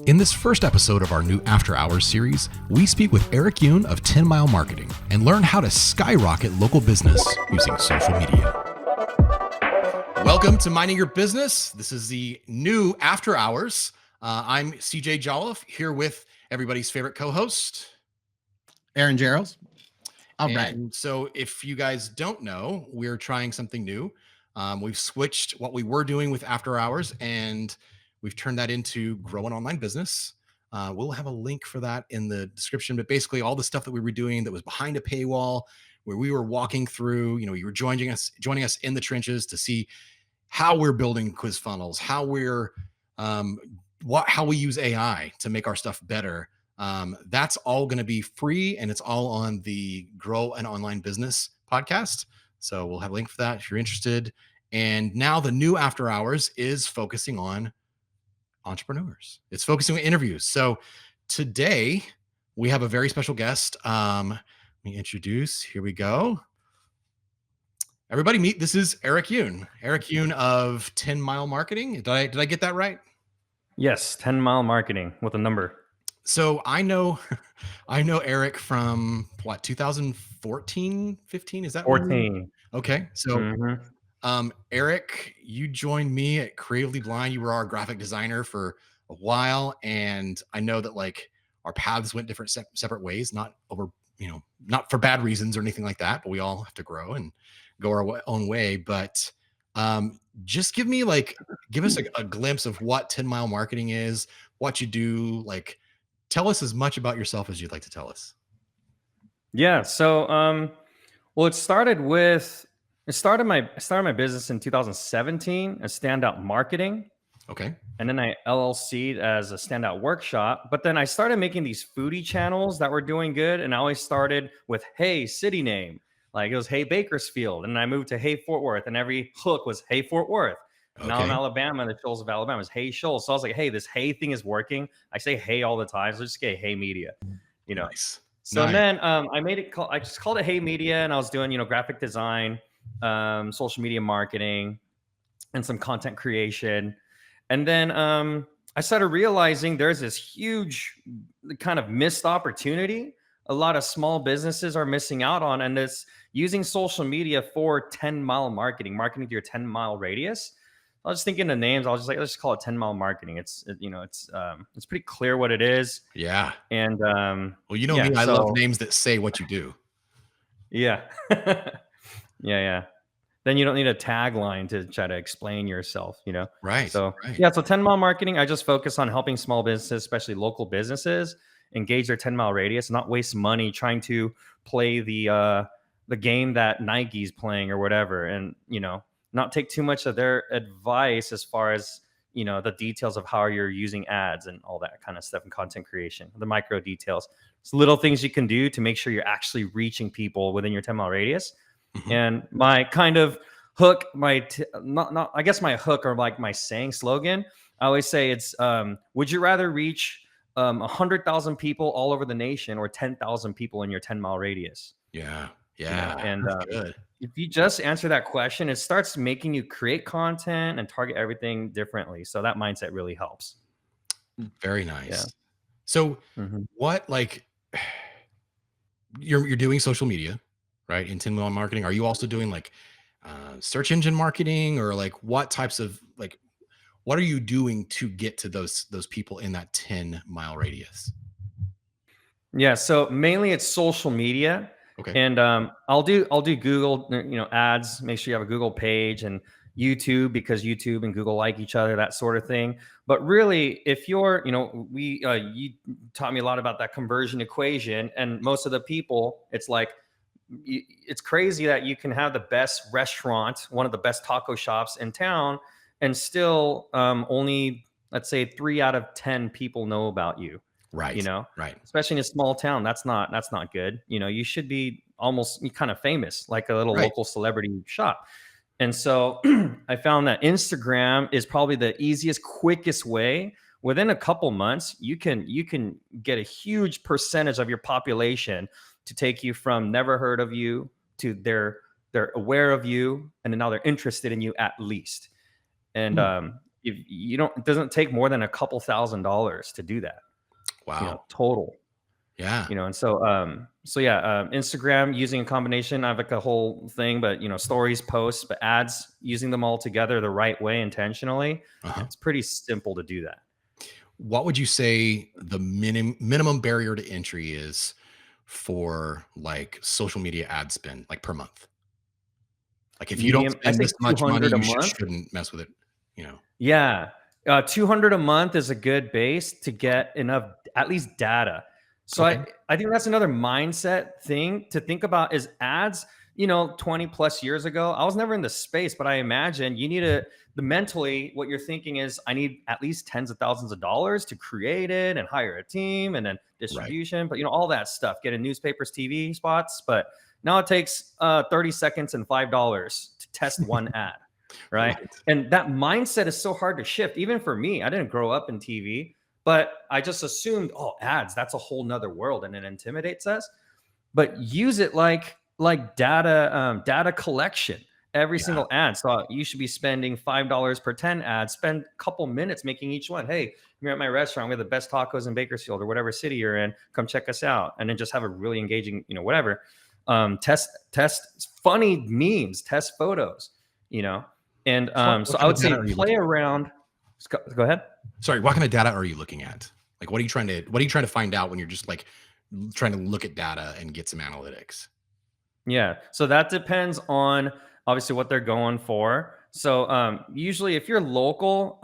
In this first episode of our new After Hours series, we speak with Eric Yoon of 10 Mile Marketing and learn how to skyrocket local business using social media. Welcome to Minding Your Business. This is the new After Hours. I'm CJ Jolliffe here with everybody's favorite co-host, Aaron Gerald. All right. So if you guys don't know, we're trying something new. We've switched what we were doing with After Hours and we've turned that into Grow an Online Business. We'll have a link for that in the description, but basically all the stuff that we were doing that was behind a paywall, where we were walking through, you were joining us in the trenches to see how we're building quiz funnels, how we're how we use AI to make our stuff better. That's all going to be free, and it's all on the Grow an Online Business podcast. So we'll have a link for that if you're interested. And now the new After Hours is focusing on entrepreneurs. It's focusing on interviews. So today we have a very special guest. Let me introduce. Here we go. Everybody meet. This is Eric Yoon. Eric Yoon of 10 Mile Marketing. Did I get that right? Yes, 10 Mile Marketing with a number. So I know Eric from what, 2014, 15? Is that 14? Okay. So Eric, you joined me at Creatively Blind. You were our graphic designer for a while, and I know that like our paths went different separate ways, not for bad reasons or anything like that, but we all have to grow and go our own way. But just give us a glimpse of what 10 Mile Marketing is, what you do. Like, tell us as much about yourself as you'd like to tell us. Yeah. So, well, I started my business in 2017 as Standout Marketing. Okay. And then I LLC'd as a Standout Workshop. But then I started making these foodie channels that were doing good. And I always started with, hey, city name. Like it was, hey, Bakersfield. And I moved to, hey, Fort Worth. And every hook was, hey, Fort Worth. Okay. Now in Alabama, the Shoals of Alabama is Hey Shoals. So I was like, hey, this hey thing is working. I say hey all the time. So just get Hey Media, Nice. So then I just called it Hey Media, and I was doing, graphic design, social media marketing, and some content creation. And then I started realizing there's this huge kind of missed opportunity a lot of small businesses are missing out on, and it's using social media for 10 mile marketing to your 10 mile radius. I was thinking of names. I was just like, let's just call it 10 Mile Marketing. It's pretty clear what it is. Yeah. And well, me, I love names that say what you do. Yeah. yeah. Then you don't need a tagline to try to explain yourself, Right. So right. Yeah. So 10 Mile Marketing, I just focus on helping small businesses, especially local businesses, engage their 10 mile radius, not waste money trying to play the game that Nike's playing or whatever, and not take too much of their advice as far as the details of how you're using ads and all that kind of stuff in content creation, the micro details. It's little things you can do to make sure you're actually reaching people within your 10 mile radius. Mm-hmm. And my kind of hook, I guess my hook, or like my saying slogan, I always say it's would you rather reach 100,000 people all over the nation or 10,000 people in your 10 mile radius? Yeah. And if you just answer that question, it starts making you create content and target everything differently. So that mindset really helps. Very nice. Yeah. So what, like, you're doing social media, right? In 10 Mile Marketing. Are you also doing like search engine marketing, or like what types of, like, what are you doing to get to those people in that 10 mile radius? Yeah. So mainly it's social media. Okay. And I'll do Google, ads. Make sure you have a Google page, and YouTube, because YouTube and Google like each other, that sort of thing. But really, if you're, you taught me a lot about that conversion equation, and most of the people, it's like, it's crazy that you can have the best restaurant, one of the best taco shops in town, and still only, let's say, 3 out of 10 people know about you. Right. Right. Especially in a small town, that's not good. You should be almost kind of famous, like a little local celebrity shop. And so I found that Instagram is probably the easiest, quickest way. Within a couple months, you can get a huge percentage of your population to take you from never heard of you to they're aware of you, and now they're interested in you at least. And if you don't, it doesn't take more than a couple $1,000s to do that, Wow. total. Yeah. And so yeah, Instagram using a combination. I have like a whole thing, but stories, posts, but ads, using them all together the right way, intentionally. Uh-huh. It's pretty simple to do that. What would you say the minimum barrier to entry is for like social media ad spend, like per month? Like if you don't Medium, I spend say this much money, 200 a you month. shouldn't mess with it. You know. Yeah. 200 a month is a good base to get enough, at least, data. So Okay. I think that's another mindset thing to think about is ads. 20 plus years ago, I was never in the space, but I imagine you need the mentally, what you're thinking is I need at least tens of thousands of dollars to create it and hire a team and then Right. distribution, but all that stuff, get in newspapers, TV spots. But now it takes 30 seconds and $5 to test one ad. Right. Right. And that mindset is so hard to shift. Even for me, I didn't grow up in TV, but I just assumed, oh, ads, that's a whole nother world and it intimidates us. But use it like data collection. Every Yeah. single ad. So you should be spending $5 per 10 ads. Spend a couple minutes making each one. Hey, you're at my restaurant. We have the best tacos in Bakersfield or whatever city you're in. Come check us out. And then just have a really engaging, whatever. Test funny memes, test photos, And What so I kind of would say data are you play looking at? around. Go ahead. Sorry, what kind of data are you looking at? Like what are you trying to find out when you're just like trying to look at data and get some analytics? Yeah. So that depends on obviously what they're going for. So usually if you're local,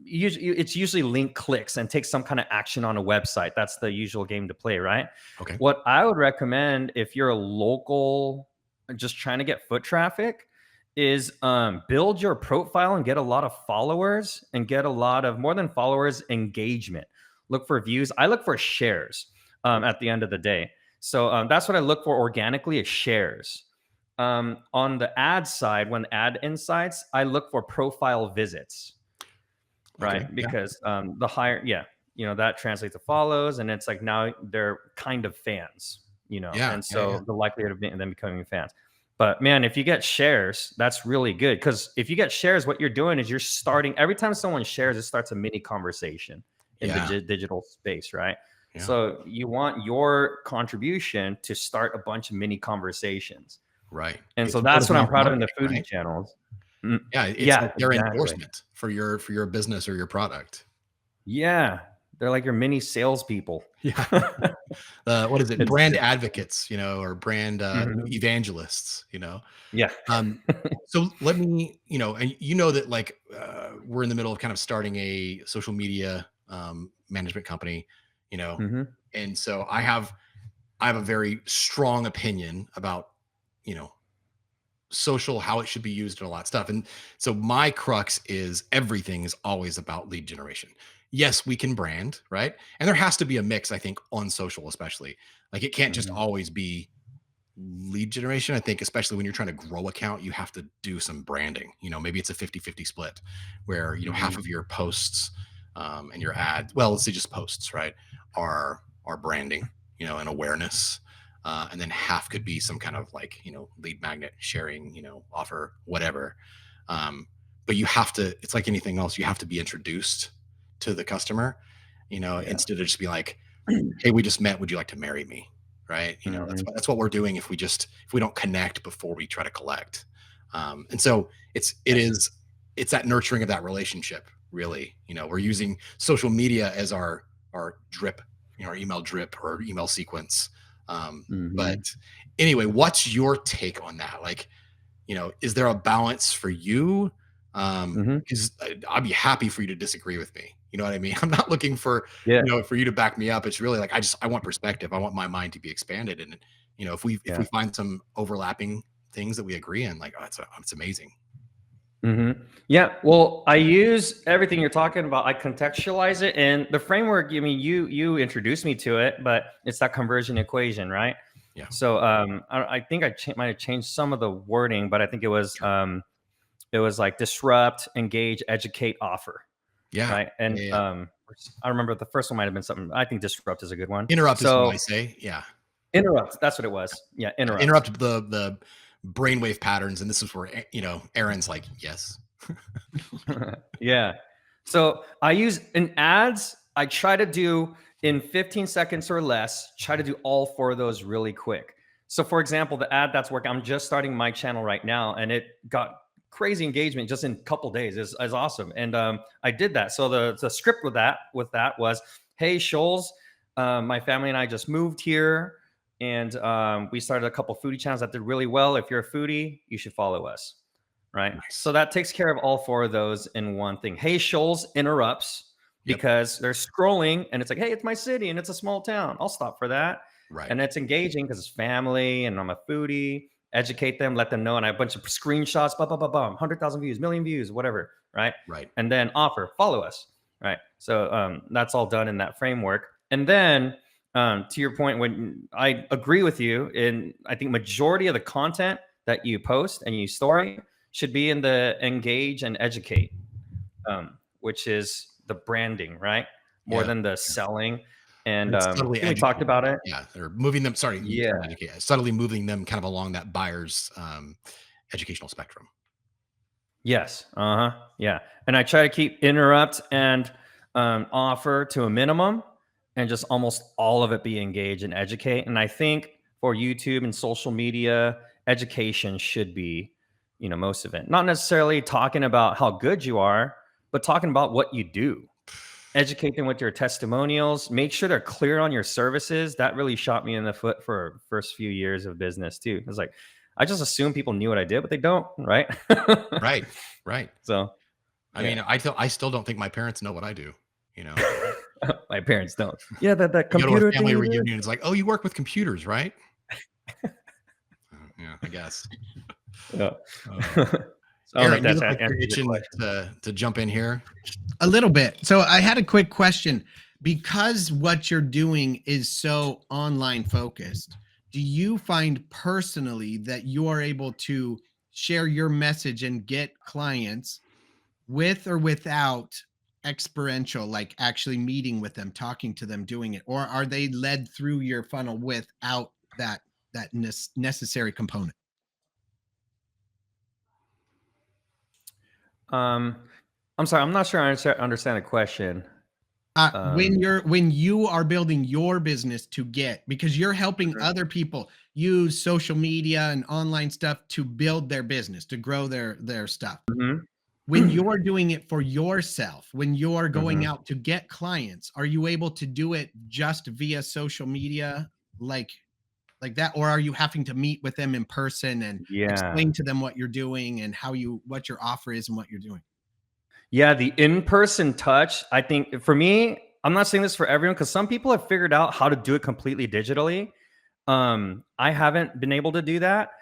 it's usually link clicks and take some kind of action on a website. That's the usual game to play, right? Okay. What I would recommend if you're a local, just trying to get foot traffic, is build your profile and get a lot of followers and get a lot of, more than followers, engagement. Look for views. I look for shares at the end of the day. So that's what I look for organically, is shares. On the ad side, when ad insights, I look for profile visits, Okay. right? Yeah. Because the higher, that translates to follows, and it's like now they're kind of fans, Yeah. and Yeah. so the likelihood of them becoming fans. But man, if you get shares, that's really good, because if you get shares, what you're doing is you're starting, every time someone shares, it starts a mini conversation in Yeah. the digital space, right? Yeah. So you want your contribution to start a bunch of mini conversations. Right. And It's so word that's of what I'm mouth proud of in the marketing, foodie right? channels. Yeah, it's Yeah, like their exactly. endorsement for your business or your product. Yeah. They're like your mini salespeople. Yeah. What is it? It's Brand advocates, or brand Mhm. evangelists, Yeah. Um, so let me, and that like we're in the middle of kind of starting a social media management company, Mhm. and so I have a very strong opinion about, you know, social, how it should be used and a lot of stuff. And so my crux is everything is always about lead generation. Yes, we can brand, right? And there has to be a mix, I think, on social, especially. Like it can't just Mhm. always be lead generation. I think, especially when you're trying to grow account, you have to do some branding. Maybe it's a 50-50 split where, half Mhm. of your posts and your ads, well, let's say just posts, right, are branding, and awareness. And then half could be some kind of like, lead magnet sharing, offer, whatever. But you have to, it's like anything else, you have to be introduced to the customer, Yeah. instead of just be like, hey, we just met. Would you like to marry me? Right. Mhm. That's what we're doing if we don't connect before we try to collect. And so it's that nurturing of that relationship, really. We're using social media as our drip, our email drip or email sequence. But Mhm. anyway, what's your take on that? Like, is there a balance for you? Mhm. Because I'd be happy for you to disagree with me. You know what I mean? I'm not looking for, Yeah. for you to back me up. It's really like, I want perspective. I want my mind to be expanded. And, if we Yeah. find some overlapping things that we agree in, like, oh, it's amazing. Mhm. Yeah. Well, I use everything you're talking about. I contextualize it, and the framework. I mean, you introduced me to it, but it's that conversion equation, right? Yeah. So I think I might have changed some of the wording, but I think Sure. it was like disrupt, engage, educate, offer, Yeah. right? And Yeah. Yeah. I remember the first one might have been something. I think disrupt is a good one. Interrupt is what I So say. Yeah. interrupt. That's what it was. Yeah, Yeah. interrupt. Interrupt the brainwave patterns. And this is where, Aaron's like, yes. Yeah. So I use in ads, I try to do in 15 seconds or less, try to do all four of those really quick. So for example, the ad that's working, I'm just starting my channel right now and it got crazy engagement just in a couple days is awesome. And I did that. So the script with that was, hey Shoals, my family and I just moved here and we started a couple foodie channels that did really well. If you're a foodie, you should follow us. Right. Nice. So that takes care of all four of those in one thing. Hey Shoals interrupts Yep. because they're scrolling and it's like, hey, it's my city and it's a small town. I'll stop for that. Right. And it's engaging because it's family and I'm a foodie. Educate them, let them know, and I have a bunch of screenshots, blah, blah, blah, blah, 100,000 views, million views, whatever. Right. Right. And then offer, follow us. Right. So that's all done in that framework. And then to your point, when I agree with you, in I think majority of the content that you post and you story should be in the engage and educate, which is the branding, right? More Yeah. than the selling. And It's I subtly think we talked educating. about it. Yeah, or moving them. Sorry, Yeah. subtly moving them kind of along that buyer's educational spectrum. Yes. Yeah. And I try to keep interrupt and offer to a minimum and just almost all of it be engage and educate. And I think for YouTube and social media, education should be, most of it. Not necessarily talking about how good you are, but talking about what you do. Educate them with your testimonials. Make sure they're clear on your services. That really shot me in the foot for first few years of business too. It's like I just assumed people knew what I did, but they don't, right? Right. Right. So I yeah. mean, I still don't think my parents know what I do. You know, My parents don't. Yeah, that you go to a computer thing family you did? reunion, it's like, oh, you work with computers, right? Yeah, I guess. Yeah. Uh, So I don't Aaron, think you that's look like you're answers your itching question. to jump in here. A little bit. So I had a quick question. Because what you're doing is so online focused, do you find personally that you are able to share your message and get clients with or without experiential, like actually meeting with them, talking to them, doing it? Or are they led through your funnel without that necessary component? Um, I'm sorry, I'm not sure I understand the question. Um, When you are building your business to get, because you're helping Mhm. other people use social media and online stuff to build their business, to grow their stuff. Mhm. When you're doing it for yourself, when you're going Mhm. out to get clients, are you able to do it just via social media like like that, or are you having to meet with them in person and Yeah. explain to them what you're doing and what your offer is and what you're doing? Yeah, the in-person touch, I think for me, I'm not saying this for everyone because some people have figured out how to do it completely digitally. I haven't been able to do that.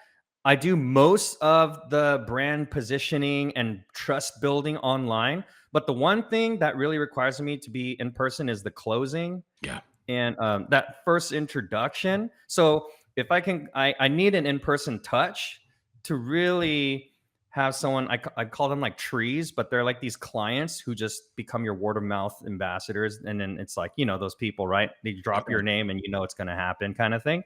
I do most of the brand positioning and trust building online, but the one thing that really requires me to be in person is the closing Yeah. and that first introduction. So if I can, I need an in-person touch to really have someone. I call them like trees, but they're like these clients who just become your word of mouth ambassadors, and then it's like those people, right? They drop Okay. your name, and it's going to happen, kind of thing.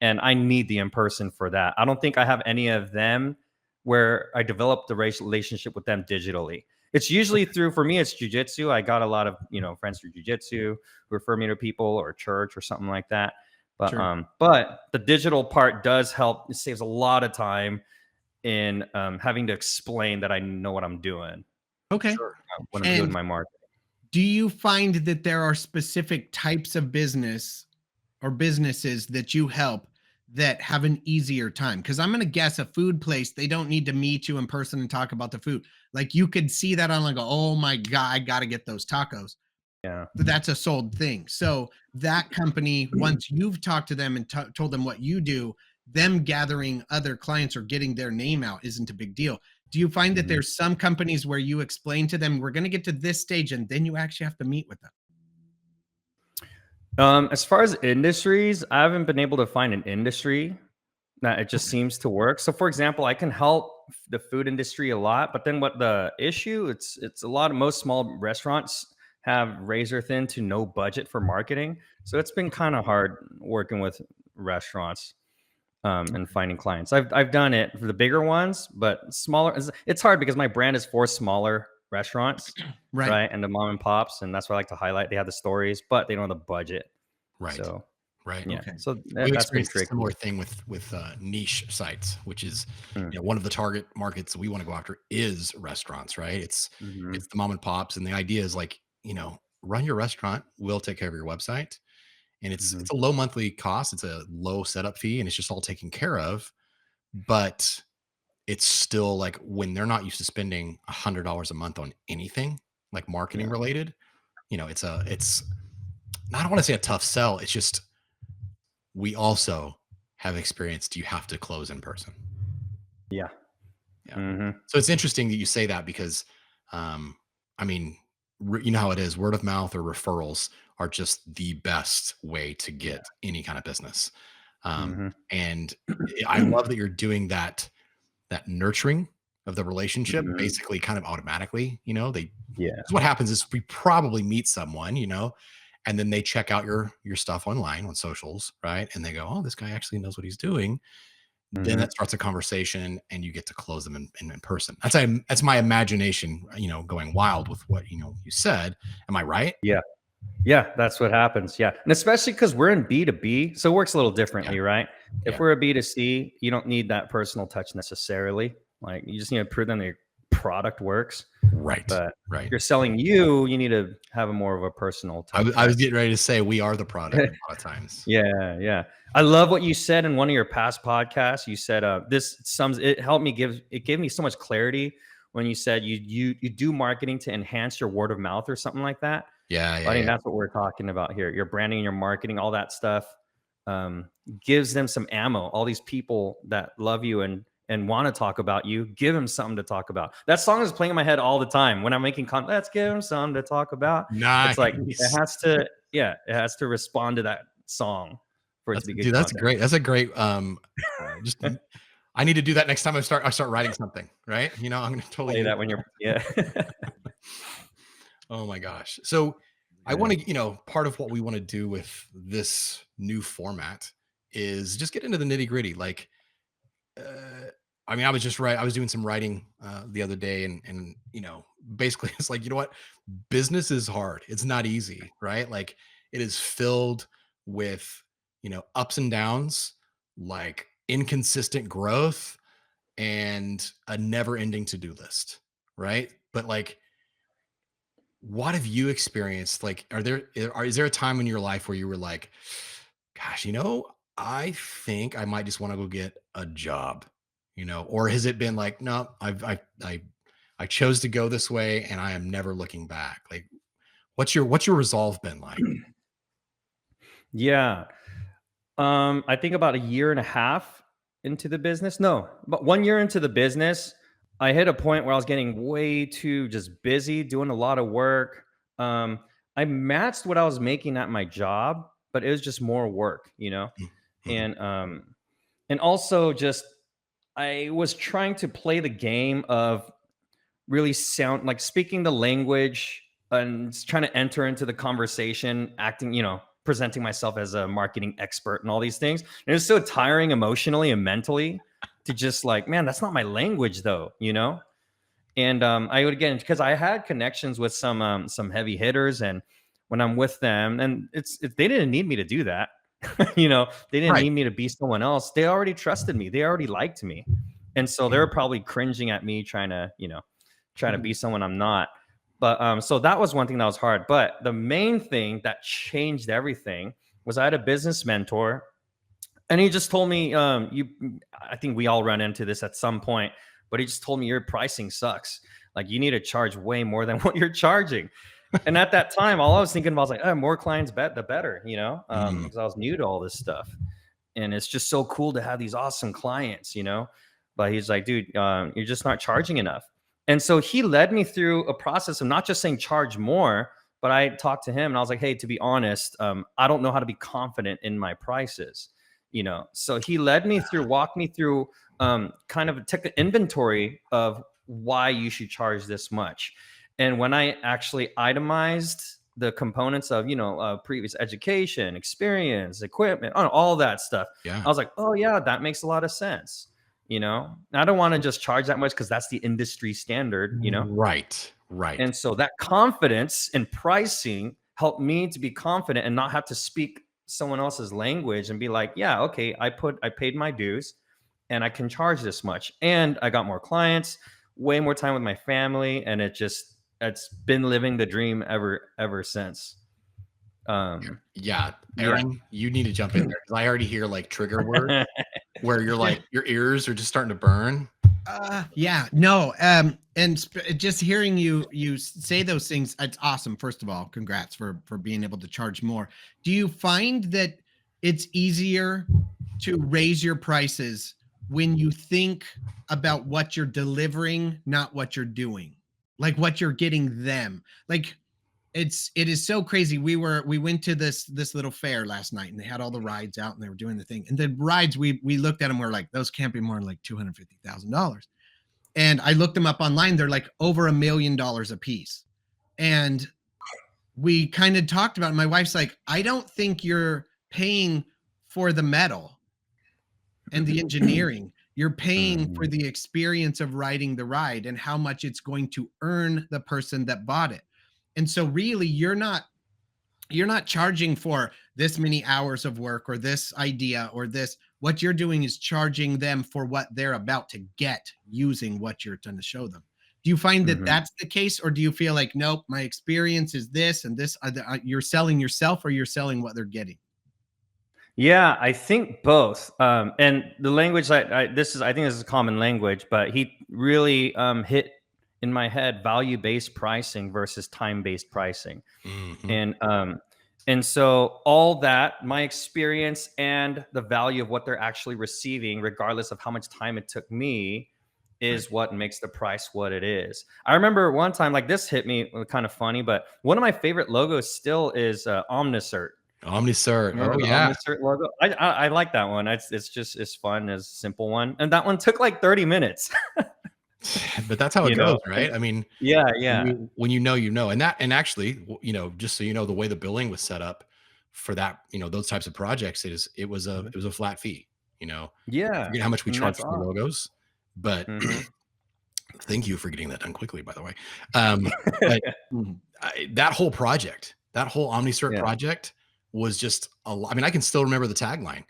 And I need the in person for that. I don't think I have any of them where I developed the relationship with them digitally. It's usually through, for me, it's jujitsu. I got a lot of friends through jujitsu who refer me to people or church or something like that. Sure. But the digital part does help. It saves a lot of time in having to explain that I know what I'm doing Okay. Sure. when I'm Sure. doing And my marketing. do you find that there are specific types of business or businesses that you help that have an easier time? Because I'm going to guess a food place, they don't need to meet you in person and talk about the food. Like you could see that on like, oh my God, I got to get those tacos. Yeah. That's a sold thing. So that company, once you've talked to them and told them what you do, them gathering other clients or getting their name out isn't a big deal. Do you find that Mhm. there's some companies where you explain to them, we're going to get to this stage and then you actually have to meet with them? As far as industries, I haven't been able to find an industry that it just Okay. seems to work. So, for example, I can help the food industry a lot, but then what the issue? It's a lot of most small restaurants have razor thin to no budget for marketing, so it's been kind of hard working with restaurants. and finding clients. I've done it for the bigger ones, but smaller. It's hard because my brand is for smaller restaurants, Right. right? And the mom and pops, and that's what I like to highlight. They have the stories, but they don't have the budget. Right. So Right. yeah, Okay. so We've that's been experienced a tricky. similar thing with niche sites, which is Mm. one of the target markets we want to go after is restaurants, right? Hmm. It's the mom and pops, and the idea is like run your restaurant, we'll take care of your website, and Hmm. it's a low monthly cost, it's a low setup fee, and it's just all taken care of. But it's still like when they're not used to spending $100 a month on anything like marketing Yeah. related, it's I don't want to say a tough sell. It's just we also have experienced you have to close in person. Yeah. Yeah. Hmm. So it's interesting that you say that because, um, I mean, you know how it is. Word of mouth or referrals are just the best way to Yeah. get any kind of business. Hmm. And I love that you're doing that nurturing of the relationship Hmm. basically kind of automatically. They Yeah. 'cause what happens is we probably meet someone, and then they check out your stuff online on socials, right? And they go, "Oh, this guy actually knows what he's doing." Then Hmm. that starts a conversation, and you get to close them in person. That's my imagination, going wild with what you said. Am I right? Yeah. Yeah, that's what happens. Yeah. And especially because we're in B2B, so it works a little Yeah, differently, right? If yeah, we're a B2C, you don't need that personal touch necessarily. Like you just need to prove that your product works. right, But if right. you're selling you need to have a more of a personal touch, I right? was getting ready to say we are the product a lot of times. Yeah, yeah. I love what you said in one of your past podcasts. You said this sums it helped me give it gave me so much clarity when you said you do marketing to enhance your word of mouth or something like that. Yeah, I yeah, think yeah. that's what we're talking about here. Your branding, your marketing, all that stuff gives them some ammo. All these people that love you and want to talk about you, give them something to talk about. That song is playing in my head all the time when I'm making content. Let's give them something to talk about. It's like it Nice. has to, yeah, it has to respond to that song for it to That's be good dude, that's content. great. That's a great, just I need to do that next time I start writing something, right? I'm gonna totally Play use that when you're, yeah, Oh my gosh. So I yeah, want to, part of what we want to do with this new format is just get into the nitty gritty. Like, I mean, I was doing some writing the other day, and basically, it's like, what? Business is hard. It's not easy, right? Like, it is filled with ups and downs, like inconsistent growth, and a never-ending to-do list, right? But like, what have you experienced? Like, is there a time in your life where you were like, gosh, I think I might just want to go get a job, or has it been like, no, I chose to go this way and I am never looking back. Like, what's your resolve been like? yeah. I think about a year and a half into the business. No, but 1 year into the business, I hit a point where I was getting way too just busy, doing a lot of work. Um, I matched what I was making at my job, but it was just more work, Mhm. and and also just I was trying to play the game of really sound like speaking the language and trying to enter into the conversation, acting, presenting myself as a marketing expert and all these things. And it's so tiring emotionally and mentally to just like, man, that's not my language though. And I would again because I had connections with some heavy hitters, and when I'm with them, and they didn't need me to do that. They didn't Right. need me to be someone else. They already trusted me. They already liked me. And so they're probably cringing at me trying to be someone I'm not. But so that was one thing that was hard. But the main thing that changed everything was I had a business mentor, and he just told me, I think we all run into this at some point, but he just told me your pricing sucks. Like you need to charge way more than what you're charging. And at that time, all I was thinking about was like, oh, more clients, the better, Mm. because I was new to all this stuff, and it's just so cool to have these awesome clients. But he's like, dude, you're just not charging enough. And so he led me through a process of not just saying charge more, but I talked to him and I was like, hey, to be honest, I don't know how to be confident in my prices. So he led me through, walked me through, kind of took an inventory of why you should charge this much. And when I actually itemized the components of, previous education, experience, equipment, all that stuff. Yeah. I was like, oh yeah, that makes a lot of sense. I don't want to just charge that much because that's the industry standard. Right. Right. And so that confidence in pricing helped me to be confident and not have to speak someone else's language and be like, yeah, okay, I paid my dues and I can charge this much. And I got more clients, way more time with my family, and it's been living the dream ever since. Yeah. Yeah. Aaron, you need to jump in there because I already hear like trigger words where you're like your ears are just starting to burn. Yeah, no. And just hearing you say those things, it's awesome. First of all, congrats for being able to charge more. Do you find that it's easier to raise your prices when you think about what you're delivering, not what you're doing, like what you're getting them? Like it is so crazy. We went to this little fair last night, and they had all the rides out, and they were doing the thing. And the rides, we looked at them, we're like, those can't be more than like $250,000. And I looked them up online. They're like over $1 million a piece. And we kind of talked about it. My wife's like, I don't think you're paying for the metal and the engineering. You're paying for the experience of riding the ride and how much it's going to earn the person that bought it. And so really you're not charging for this many hours of work or this idea or this. What you're doing is charging them for what they're about to get using what you're trying to show them. Do you find that that's the case, or do you feel like, nope, my experience is this and this? You're selling yourself, or you're selling what they're getting? Yeah, I think both. And the language I think this is a common language, but he really hit in my head value-based pricing versus time-based pricing. And so all that, my experience and the value of what they're actually receiving, regardless of how much time it took me, is what makes the price what it is. I remember one time, like this hit me kind of funny, but one of my favorite logos still is Omnisert. Omnisert. Remember Oh the yeah. Omnisert logo? I like that one. It's fun, it's a simple one, and that one took like 30 minutes. But that's how it goes, right? I mean, yeah. when you know, and actually, just so you know, the way the billing was set up for that, those types of projects, it was a flat fee. I Yeah, forget how much we and charge that's for the awesome. logos, but thank you for getting that done quickly, by the way. But that whole project, that whole Omnicert Yeah. project was just a lot. I mean, I can still remember the tagline: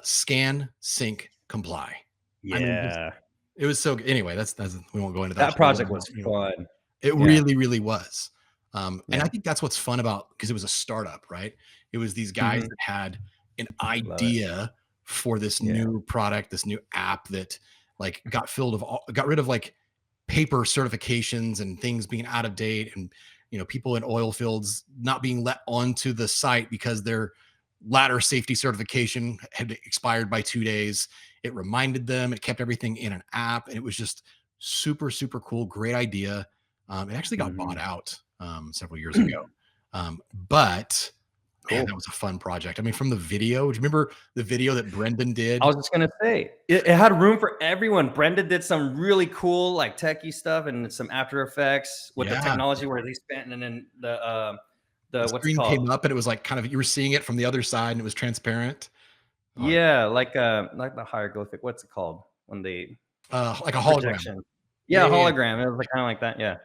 "Scan, sync, comply." I mean, Yeah. it was so anyway, that's we won't go into that That whole project was fun. it Yeah. really was. And Yeah. I think that's what's fun about, because it was a startup, right? It was these guys that had an Love it. idea for this Yeah. new product, this new app that like got rid of like paper certifications and things being out of date, and people in oil fields not being let onto the site because their ladder safety certification had expired by 2 days. It reminded them, it kept everything in an app, and it was just super cool, great idea. It actually got bought out several years ago. But man, that Cool. was a fun project. I mean, from the video, do you remember the video that Brendan did? I was just gonna say it had room for everyone. Brenda did some really cool like techie stuff and some After Effects with the Yeah. technology where they spent, and then the what's it Screen called? came up and it was like kind of, you were seeing it from the other side and it was transparent. Yeah, like the hieroglyphic. What's it called when they Like a the hologram. projection? Yeah, hologram. It was like kind of like that. Yeah,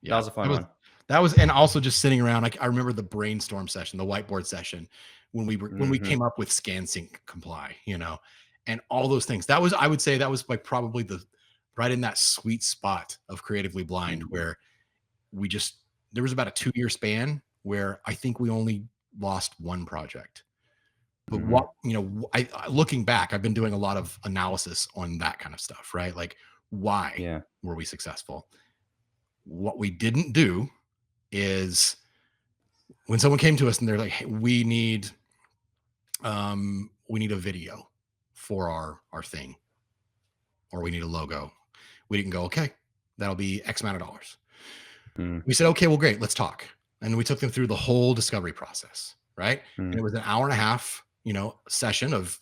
that was a fun one. That was, and also just sitting around. Like I remember the brainstorm session, the whiteboard session, when we came up with scan, sync, comply, and all those things. That was, I would say, that was like probably right in that sweet spot of Creatively Blind, where there was about a 2-year span where I think we only lost one project. But looking back, I've been doing a lot of analysis on that kind of stuff, right? Like, why were we successful? What we didn't do is, when someone came to us and they're like, hey, we need a video for our thing, or we need a logo. We didn't go, okay, that'll be X amount of dollars. We said, okay, well, great, let's talk. And we took them through the whole discovery process, right? And it was an hour and a half, session of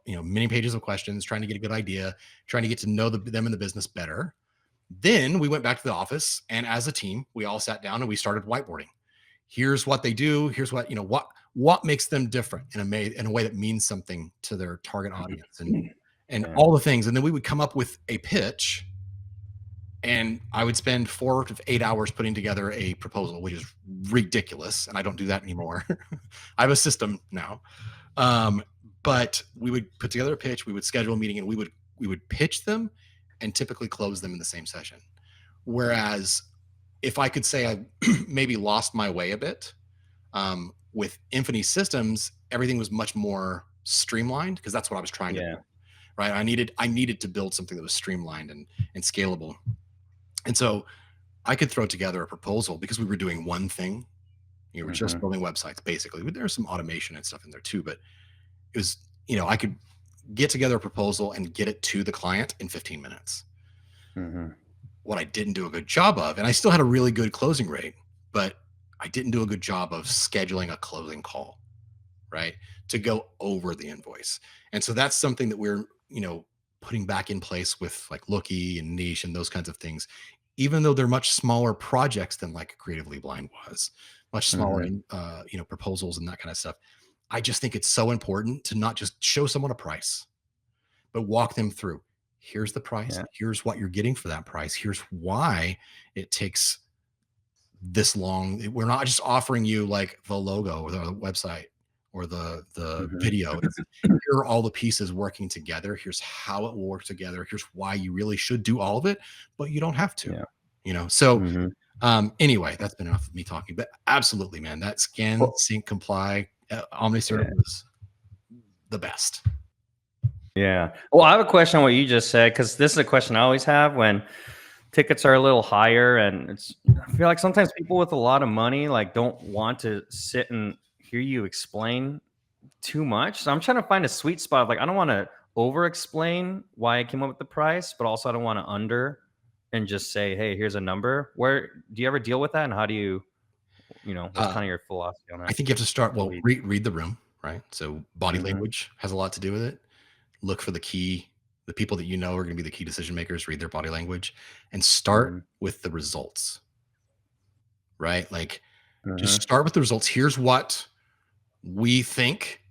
many pages of questions, trying to get a good idea, trying to get to know them in the business better. Then we went back to the office, and as a team, we all sat down and we started whiteboarding. Here's what they do. Here's what, what makes them different in a way that means something to their target audience, and Yeah. all the things. And then we would come up with a pitch, and I would spend 4 to 8 hours putting together a proposal, which is ridiculous. And I don't do that anymore. I have a system now. But we would put together a pitch, we would schedule a meeting, and we would pitch them and typically close them in the same session. Whereas if I could say I maybe lost my way a bit, with Infinity Systems, everything was much more streamlined, because that's what I was trying to do. Right. I needed to build something that was streamlined and scalable. And so I could throw together a proposal because we were doing one thing. We're just building websites, basically. There's some automation and stuff in there too, but it was, I could get together a proposal and get it to the client in 15 minutes. What I didn't do a good job of, and I still had a really good closing rate, but I didn't do a good job of scheduling a closing call, right, to go over the invoice. And so that's something that we're, putting back in place with like Looky and Niche and those kinds of things, even though they're much smaller projects than like Creatively Blind was, much smaller, proposals and that kind of stuff. I just think it's so important to not just show someone a price, but walk them through. Here's the price. Yeah. Here's what you're getting for that price. Here's why it takes this long. We're not just offering you like the logo or the website or the video. Here are all the pieces working together. Here's how it will work together. Here's why you really should do all of it, but you don't have to. So anyway, that's been enough of me talking. But absolutely, man, that scan, sync, comply, OmniCert was the best. Yeah. Well, I have a question on what you just said, because this is a question I always have when tickets are a little higher, and I feel like sometimes people with a lot of money like don't want to sit and hear you explain too much. So I'm trying to find a sweet spot. Like, I don't want to over explain why I came up with the price, but also I don't want to under and just say, hey, here's a number. Where do you ever deal with that, and how do you, what's kind of your philosophy on that? I think you have to start, well, read the room, right? So body language has a lot to do with it. Look for the people that are going to be the key decision makers, read their body language, and start with the results, right? Like, just start with the results. Here's what we think.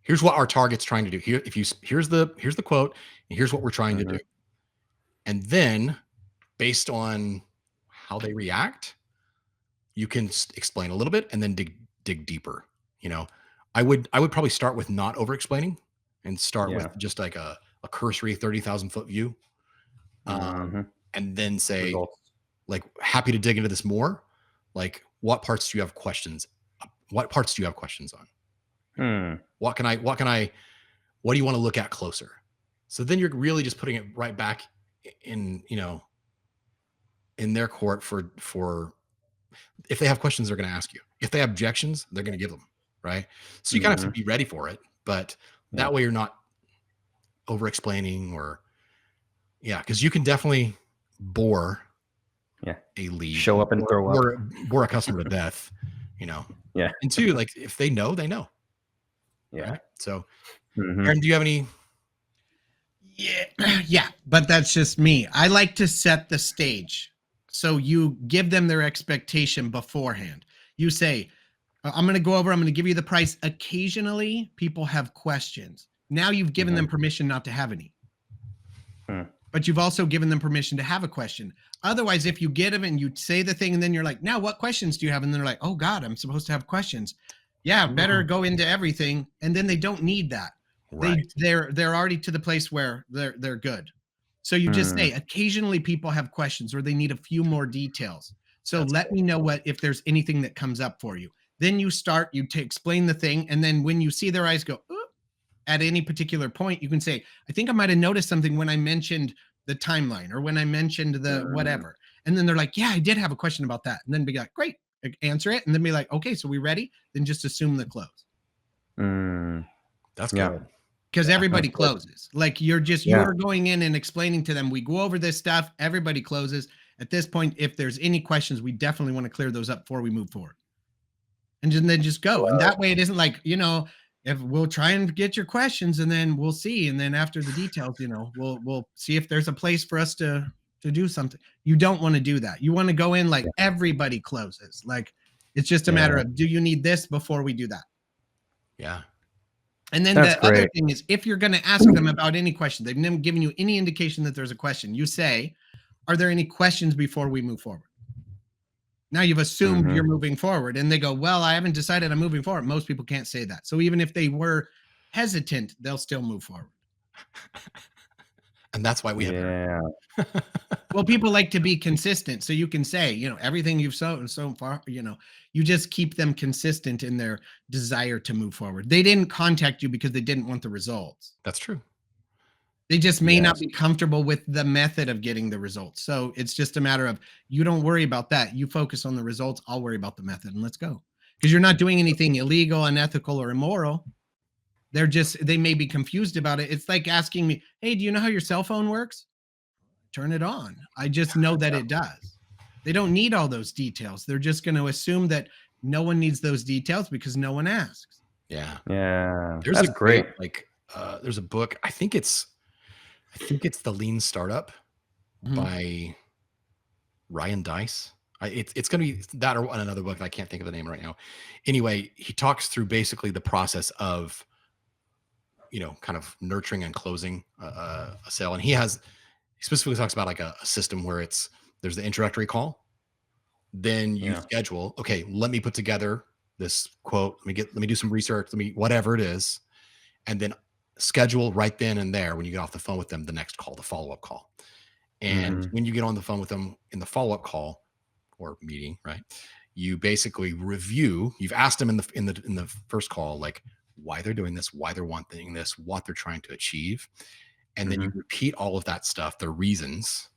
Here's what our target's trying to do. Here's the quote, and here's what we're trying to do. And then based on how they react, you can explain a little bit and then dig deeper. I would probably start with not over explaining and start with just like a cursory 30,000 foot view. And then say, like, happy to dig into this more. Like, what parts do you have questions? What parts do you have questions on? What do you want to look at closer? So then you're really just putting it right back in, in their court for if they have questions, they're going to ask you. If they have objections, they're going to give them. Right. So you kind of have to be ready for it, but that way you're not over explaining because you can definitely bore a lead, show up and throw up, bore a customer to death, and two, like, if they know, they know. Right? So Aaron, do you have any? Yeah, but that's just me. I like to set the stage. So you give them their expectation beforehand. You say, I'm going to go over, I'm going to give you the price. Occasionally people have questions. Now you've given them permission not to have any, but you've also given them permission to have a question. Otherwise, if you get them and you say the thing and then you're like, now what questions do you have? And they're like, oh God, I'm supposed to have questions. Yeah, better go into everything. And then they don't need that. Right. They're already to the place where they're good. So you just say, occasionally people have questions or they need a few more details. So let me know if there's anything that comes up for you. Then you explain the thing. And then when you see their eyes go, at any particular point, you can say, I think I might've noticed something when I mentioned the timeline or when I mentioned the whatever. And then they're like, yeah, I did have a question about that. And then be like, great, answer it. And then be like, okay, so we ready? Then just assume the close. That's good. Because everybody closes. Like, you're going in and explaining to them, we go over this stuff, everybody closes. At this point, if there's any questions, we definitely want to clear those up before we move forward. And then just go. And that way it isn't like, if we'll try and get your questions and then we'll see. And then after the details, we'll see if there's a place for us to do something. You don't want to do that. You want to go in like everybody closes. Like, It's just a matter of, do you need this before we do that? Yeah. And then That's the other great. thing is, if you're going to ask them about any question, they've never given you any indication that there's a question, you say, are there any questions before we move forward? Now you've assumed you're moving forward, and they go, well, I haven't decided I'm moving forward. Most people can't say that. So even if they were hesitant, they'll still move forward. And that's why we have Yeah. Well, people like to be consistent. So you can say, everything you've sown so far, you just keep them consistent in their desire to move forward. They didn't contact you because they didn't want the results. That's true. They just may not Yes. be comfortable with the method of getting the results. So it's just a matter of, you don't worry about that. You focus on the results. I'll worry about the method, and let's go. Because you're not doing anything illegal, unethical, or immoral. They may be confused about it. It's like asking me, hey, do you know how your cell phone works? Turn it on. I just know that it does. They don't need all those details. They're just going to assume that no one needs those details because no one asks. Yeah. Yeah. There's That's a great. there's a book. I think it's The Lean Startup by Ryan Dice. It's going to be that or another book. I can't think of the name right now. Anyway, he talks through basically the process of, kind of nurturing and closing a sale. And he specifically talks about like a system where there's the introductory call. Then you schedule, okay, let me put together this quote. Let me do some research. Whatever it is. And then schedule right then and there when you get off the phone with them, the next call, the follow-up call. And when you get on the phone with them in the follow-up call or meeting, right, you basically review. You've asked them in the first call, like why they're doing this, why they're wanting this, what they're trying to achieve. And then you repeat all of that stuff, the reasons,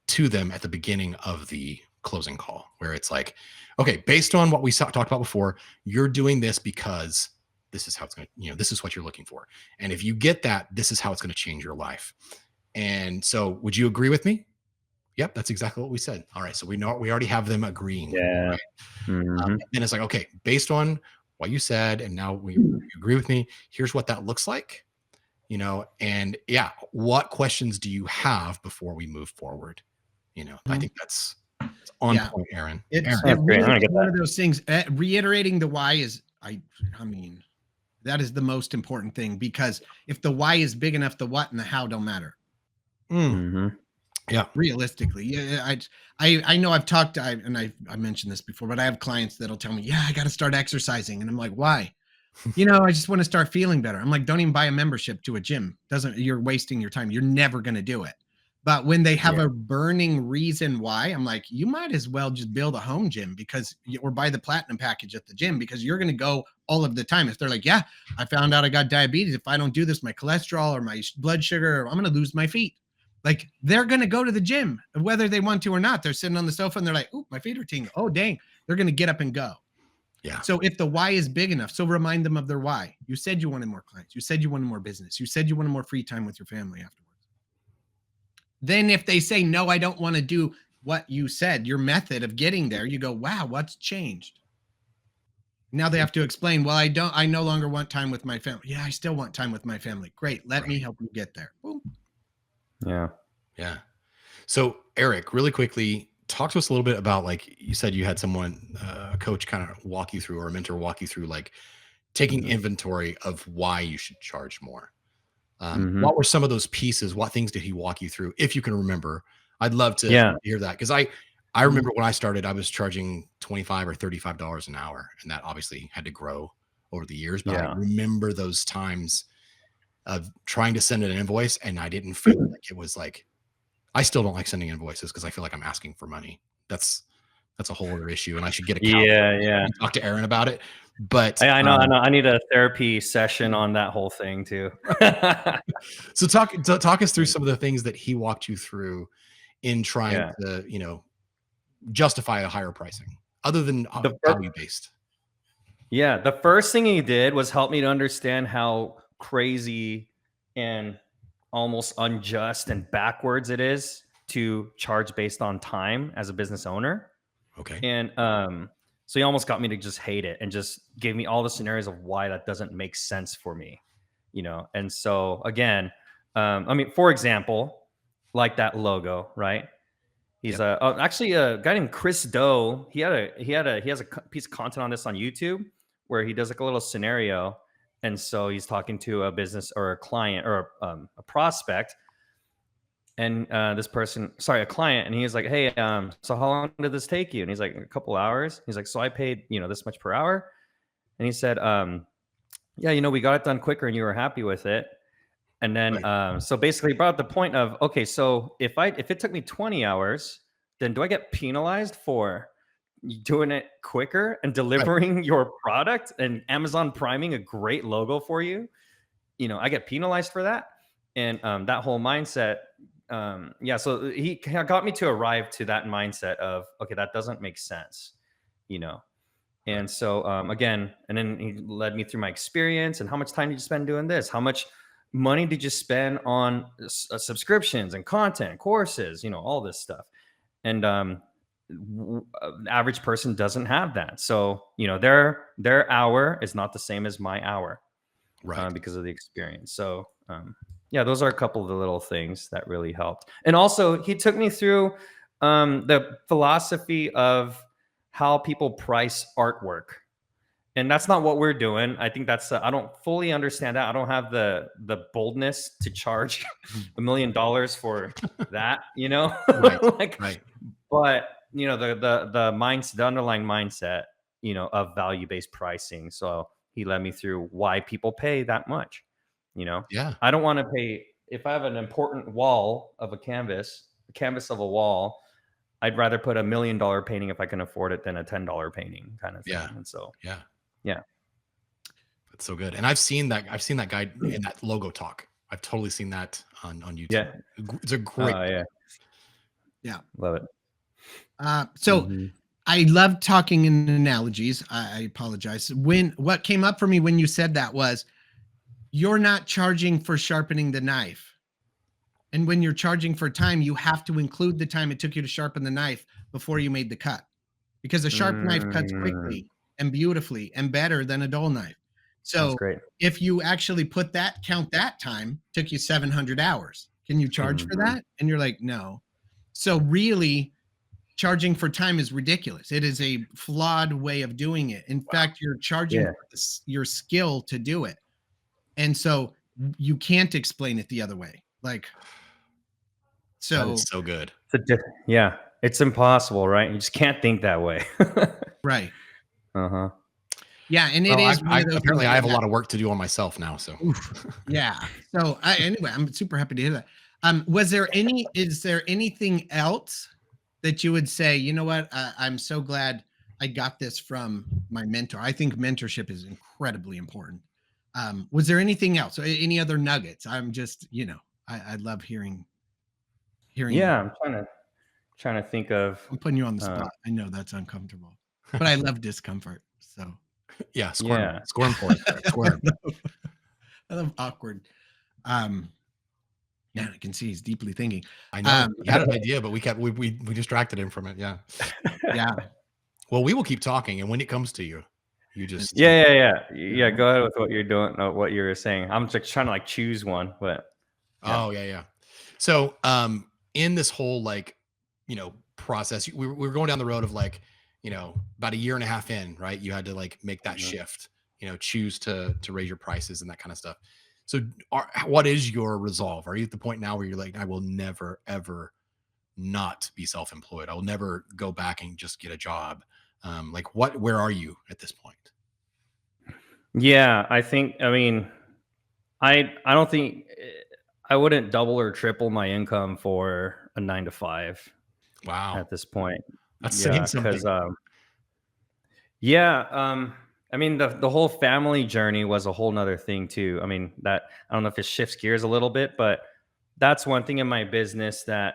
to them at the beginning of the closing call, where it's like, okay, based on what we talked about before, you're doing this because this is how it's going to, this is what you're looking for. And if you get that, this is how it's going to change your life. And so would you agree with me? Yep, that's exactly what we said. All right. So we already have them agreeing. Yeah. Right? And then it's like, okay, based on what you said, and now you agree with me, here's what that looks like. And what questions do you have before we move forward? I think that's on point, Aaron. It's great. I'm gonna get one of those things. Reiterating the why is, I mean, that is the most important thing, because if the why is big enough, the what and the how don't matter. Yeah. Realistically. Yeah. I know I've talked, I mentioned this before, but I have clients that'll tell me, yeah, I got to start exercising. And I'm like, why? I just want to start feeling better. I'm like, don't even buy a membership to a gym. You're wasting your time. You're never going to do it. But when they have a burning reason why, I'm like, you might as well just build a home gym or buy the platinum package at the gym, because you're going to go all of the time. If they're like, yeah, I found out I got diabetes. If I don't do this, my cholesterol or my blood sugar, I'm going to lose my feet. Like, they're going to go to the gym whether they want to or not. They're sitting on the sofa and they're like, oh, my feet are tingling. Oh, dang. They're going to get up and go. Yeah. So if the why is big enough, so remind them of their why. You said you wanted more clients. You said you wanted more business. You said you wanted more free time with your family afterwards. Then if they say, no, I don't want to do what you said, your method of getting there, you go, wow, what's changed? Now they have to explain, well, I no longer want time with my family. Yeah, I still want time with my family. Great. Let me help you get there. Boom. Yeah. Yeah. So Eric, really quickly, talk to us a little bit about, like you said, you had someone, a coach kind of walk you through, or a mentor walk you through, like taking inventory of why you should charge more. What were some of those pieces? What things did he walk you through? If you can remember, I'd love to hear that. Cause I remember when I started, I was charging $25 or $35 an hour, and that obviously had to grow over the years. But I remember those times of trying to send an invoice, and I didn't feel like it was like, I still don't like sending invoices because I feel like I'm asking for money. That's a whole other issue, and I should get a talk to Aaron about it. But I know. I need a therapy session on that whole thing too. So talk us through some of the things that he walked you through in trying to, justify a higher pricing other than value based. Yeah. The first thing he did was help me to understand how crazy and almost unjust and backwards it is to charge based on time as a business owner. Okay. And so he almost got me to just hate it, and just gave me all the scenarios of why that doesn't make sense for me, And so again, for example, like that logo, right? He's Yep. actually a guy named Chris Doe. He has a piece of content on this on YouTube where he does like a little scenario, and so he's talking to a business or a client or a prospect, and a client, and he's like, "Hey, so how long did this take you?" And he's like, "A couple hours." He's like, "So I paid this much per hour," and he said, "Yeah, we got it done quicker, and you were happy with it." And then, Right. so basically brought up the point of, okay, so if it took me 20 hours, then do I get penalized for doing it quicker and Right. delivering your product and Amazon priming a great logo for you? I get penalized for that. And that whole mindset, yeah, so he got me to arrive to that mindset of, okay, that doesn't make sense, you know. Right. And so again, and then he led me through my experience and how much time did you spend doing this? How much money did you spend on subscriptions and content, courses, all this stuff. And the average person doesn't have that. So, their hour is not the same as my hour Right. because of the experience. So, yeah, those are a couple of the little things that really helped. And also, he took me through the philosophy of how people price artwork, and that's not what we're doing. I think that's I don't fully understand that. I don't have the boldness to charge $1 million for that, Right. like, Right. but the mindset, the underlying mindset, of value-based pricing. So he led me through why people pay that much. Yeah. I don't want to pay if I have an important wall of a canvas of a wall. I'd rather put $1 million painting if I can afford it than a $10 painting kind of thing. Yeah. And so, Yeah. yeah. That's so good. And I've seen that guy in that logo talk. I've totally seen that on YouTube. Yeah. It's a great Yeah. Yeah. Love it. So Mhm. I love talking in analogies. I apologize. What came up for me when you said that was you're not charging for sharpening the knife. And when you're charging for time, you have to include the time it took you to sharpen the knife before you made the cut. Because a sharp knife cuts Mm, quickly and beautifully and better than a dull knife. that's So great. if you actually count that time, took you 700 hours. Can you charge for Mhm. that? And you're like, no. So really, charging for time is ridiculous. It is a flawed way of doing it. In Wow. fact, you're charging Yeah. for your skill to do it. And so you can't explain it the other way. Like, That is so, so good. Yeah. It's impossible, right? You just can't think that way. right. Uh-huh. Yeah. And it Well, is one of those things apparently I have a that, lot of work to do on myself now. So oof, yeah. So anyway, I'm super happy to hear that. Is there anything else that you would say, you know what, I'm so glad I got this from my mentor. I think mentorship is incredibly important. Was there anything else? Any other nuggets? I'm just, I love hearing. Yeah, I'm trying to think of I'm putting you on the uh spot. I know that's uncomfortable, but I love discomfort. So yeah, yeah. squirm for us, guys, squirm. I love awkward. Um, Man, I can see he's deeply thinking. I know Um, he had an idea, but we distracted him from it. Yeah. yeah, Well, we will keep talking, and when it comes to you, you just Yeah, go ahead with what you're doing, what you were saying. I'm just trying to like choose one, but yeah. oh yeah. So in this whole process, we were going down the road of about a year and a half in, right? You had to make that Mhm. shift, choose to raise your prices and that kind of stuff. So what is your resolve? Are you at the point now where you're like, I will never ever not be self-employed. I will never go back and just get a job. Where are you at this point? Yeah, I mean, I don't think I wouldn't double or triple my income for a 9 to 5 Wow. at this point. That's saying Yeah, something. cuz yeah, I mean the whole family journey was a whole nother thing too. I mean, that I don't know if it shifts gears a little bit, but that's one thing in my business that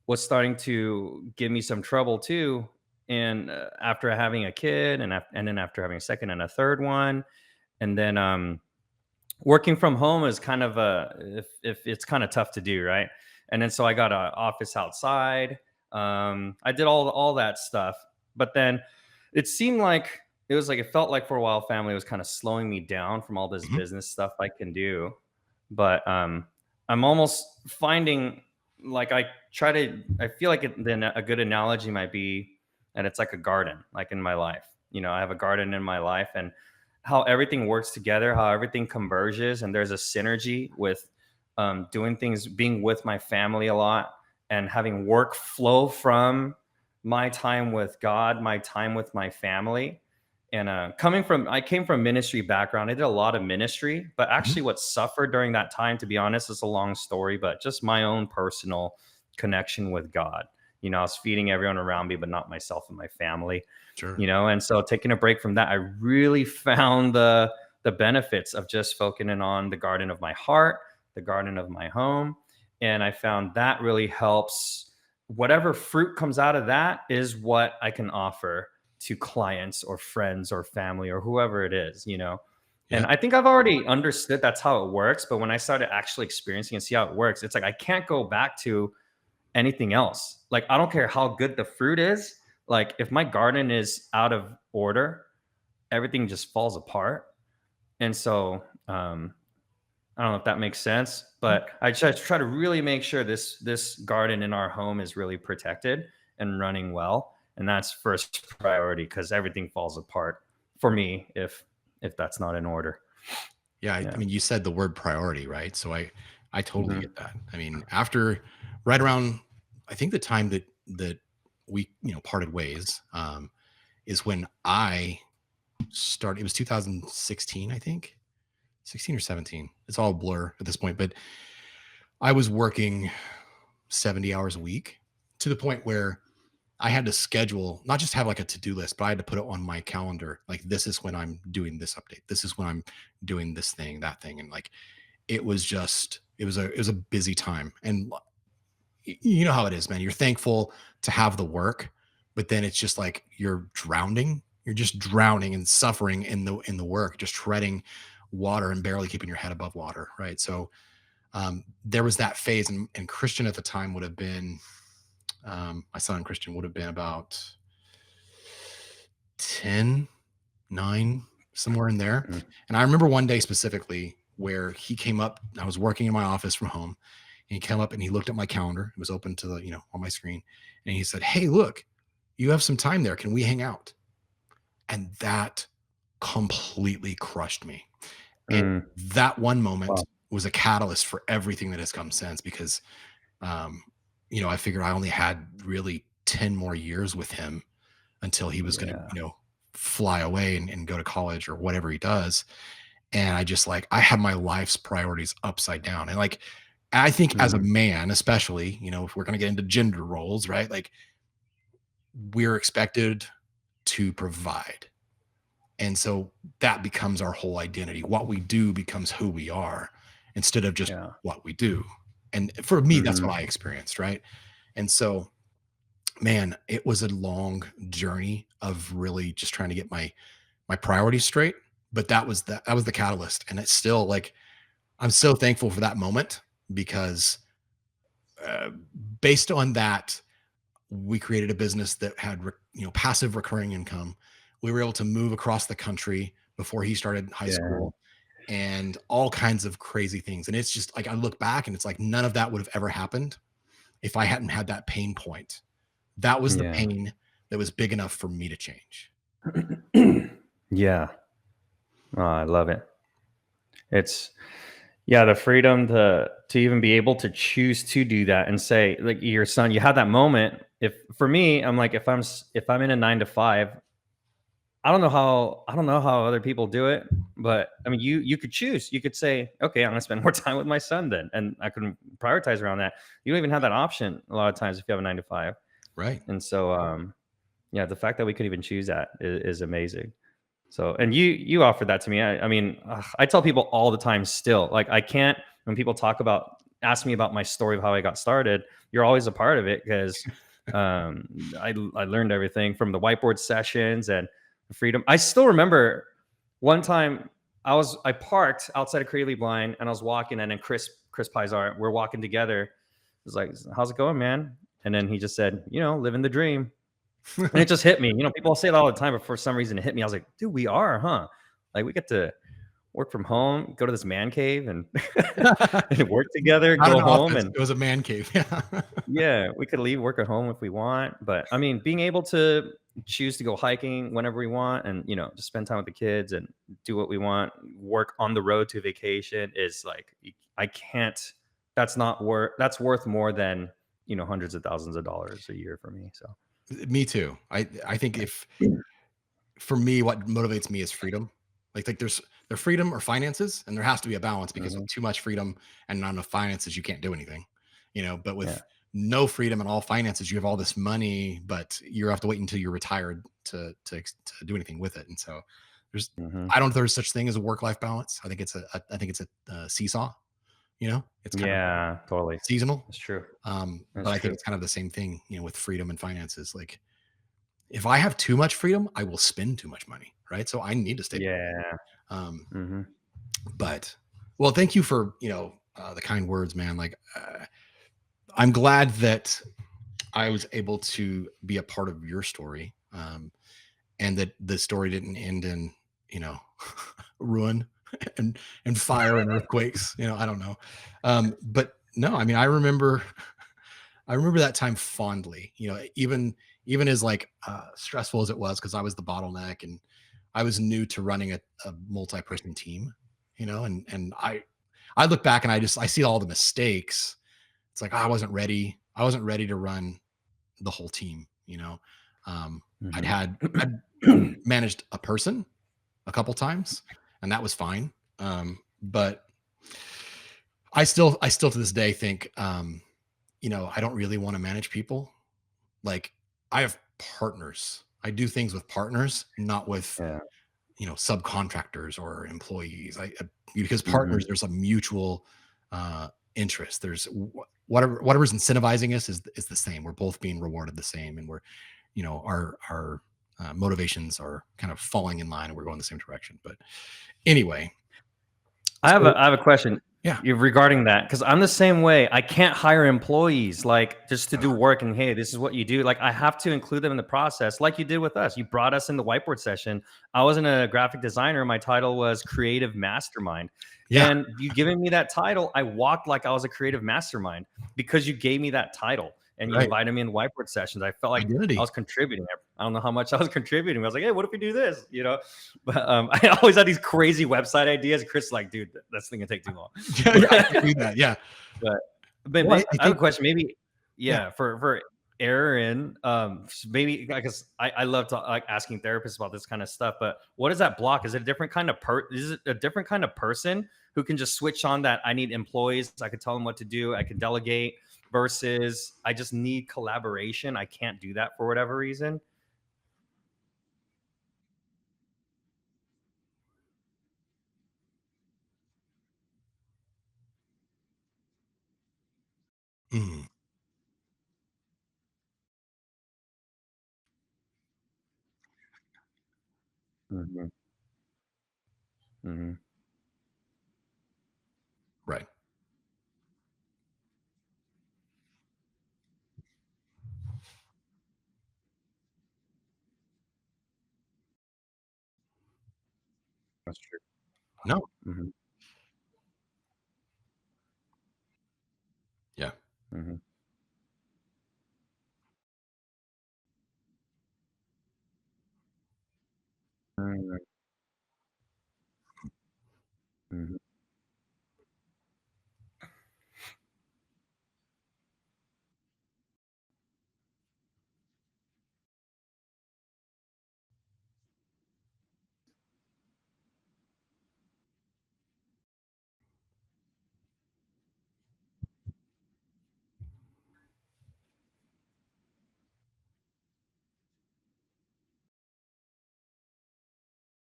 was starting to give me some trouble too. And after having a kid, and then after having a second and a third one, and then working from home is kind of if it's kind of tough to do, right? And then so I got an office outside. I did all that stuff, but then it seemed like it felt like for a while family was kind of slowing me down from all this Mhm. business stuff I can do. But I'm almost finding like I feel like then a good analogy might be, and it's like a garden, like in my life. I have a garden in my life, and how everything works together, how everything converges, and there's a synergy with doing things, being with my family a lot, and having work flow from my time with God, my time with my family. And I came from ministry background. I did a lot of ministry, but Mhm. actually, what suffered during that time, to be honest, is a long story, but just my own personal connection with God. I was feeding everyone around me, but not myself and my family. Sure. And so taking a break from that, I really found the benefits of just focusing on the garden of my heart, the garden of my home, and I found that really helps. Whatever fruit comes out of that is what I can offer to clients or friends or family or whoever it is. Yeah. And I think I've already understood that's how it works, but when I started actually experiencing and see how it works, it's like I can't go back to anything else. Like, I don't care how good the fruit is. Like, if my garden is out of order, everything just falls apart. And so, I don't know if that makes sense, but I try to really make sure this garden in our home is really protected and running well, and that's first priority because everything falls apart for me if that's not in order. Yeah, I Yeah. mean, you said the word priority, right? So I totally Hmm. get that. I mean, after right around I think the time that we, parted ways, is when I started. It was 2016, I think. 16 or 17. It's all a blur at this point, but I was working 70 hours a week to the point where I had to schedule, not just have like a to-do list, but I had to put it on my calendar. Like, this is when I'm doing this update. This is when I'm doing this thing, that thing. And like, it was a busy time. And you know how it is, man. You're thankful to have the work, but then it's just like you're drowning. You're just drowning and suffering in the work, just treading water and barely keeping your head above water. Right. So there was that phase, and Christian at the time would have been, my son Christian would have been about 10, 9, somewhere in there. Mm. And I remember one day specifically where he came up. I was working in my office from home, and he came up and he looked at my calendar. It was open to on my screen, and he said, "Hey, look, you have some time there. Can we hang out?" And that completely crushed me. And Mm. that one moment Wow. was a catalyst for everything that has come since, because um, I figured I only had really 10 more years with him until he was going to, Yeah. fly away and go to college or whatever he does. And I just like, I had my life's priorities upside down. And like, I think as a Mm. man, especially, if we're going to get into gender roles, right? Like, we're expected to provide. And so that becomes our whole identity. What we do becomes who we are instead of just Yeah. what we do. And for me, that's what Hmm. I experienced. Right. And so, man, it was a long journey of really just trying to get my priorities straight. But that was the catalyst. And it's still like, I'm so thankful for that moment, because uh, based on that, we created a business that had passive recurring income. We were able to move across the country before he started high Yeah. school, and all kinds of crazy things. And it's just like, I look back and it's like none of that would have ever happened if I hadn't had that pain point. That was the Yeah. pain that was big enough for me to change. Yeah. Oh, I love it. It's Yeah, the freedom to even be able to choose to do that and say, like, your son, you had that moment. If for me, I'm like, if I'm in a 9 to 5, I don't know how other people do it, but I mean, you could choose. You could say, okay, I'm gonna spend more time with my son then, and I can prioritize around that. You don't even have that option a lot of times if you have a 9 to 5. Right. And so, yeah, the fact that we could even choose that is amazing. So, and you offered that to me. I mean, I tell people all the time still, like, I can't, when people ask me about my story of how I got started, you're always a part of it because I learned everything from the whiteboard sessions and the freedom. I still remember one time I parked outside of Creatively Blind and I was walking, and then Chris Pizar, we're walking together. He was like, "How's it going, man?" And then he just said, "Living the dream." And it just hit me. People say it all the time, but for some reason it hit me. I was like, dude, we are, huh? Like, we're work from home, go to this man cave and, Not and work together, an go home office. and It was a man cave. Yeah. yeah, we could leave work at home if we want. But I mean, being able to choose to go hiking whenever we want and, just spend time with the kids and do what we want, work on the road to vacation is like, I can't, that's worth more than, hundreds of thousands of dollars a year for me. So, Me too. I think if for me, what motivates me is freedom. Like there's freedom or finances, and there has to be a balance because with mhm, too much freedom and not enough finances, you can't do anything. But yeah. with no freedom and all finances, you have all this money, but you have to wait until you're retired to do anything with it. And so there's Hmm. I don't know if there's such thing as a work-life balance. I think it's a seesaw, it's kind of Yeah, totally. seasonal. That's true. But That's I think true. it's kind of the same thing, with freedom and finances. Like if I have too much freedom, I will spend too much money, right? So I need to stay. Yeah. Um, Hmm. but well, thank you for the kind words, man. Like I'm glad that I was able to be a part of your story, and that the story didn't end in you know ruin and fire and earthquakes. I don't know, but no, I mean I remember that time fondly. Even as like stressful as it was because I was the bottleneck and I was new to running a multi-person team. And I look back and I see all the mistakes. It's like I wasn't ready. I wasn't ready to run the whole team. I'd Hmm. had I'd managed a person a couple times, and that was fine. But I still to this day think, I don't really want to manage people. Like I have partners. I do things with partners, not with Yeah. subcontractors or employees. Because Hmm. partners, there's a mutual interest. There's whatever's incentivizing us is the same. We're both being rewarded the same, and our motivations are kind of falling in line, and we're going the same direction. But anyway, so I have a question yeah, regarding that because I'm the same way. I can't hire employees like just to do work and hey, this is what you do. Like I have to include them in the process, like you did with us. You brought us in the whiteboard session. I wasn't a graphic designer. My title was creative mastermind. yeah, And you giving me that title, I walked like I was a creative mastermind because you gave me that title and you right. invited me in whiteboard sessions. I felt like I Identity. was contributing. I don't know how much I was contributing. I was like, hey, what if we do this? But I always had these crazy website ideas. Chris is like, dude, that's thing gonna take too long. Yeah, yeah, I can do that. Yeah. but but Well, I I have a think question. Maybe yeah. yeah, for Aaron. Maybe because I love to like asking therapists about this kind of stuff. But what is that block? Is it a different kind of Is it a different kind of person who can just switch on that? I need employees. I could tell them what to do. I could delegate. Versus, I just need collaboration. I can't do that for whatever reason. Mhm. Hmm. Hmm. Right. That's true. No. Hmm. Yeah. Hmm. Hmm.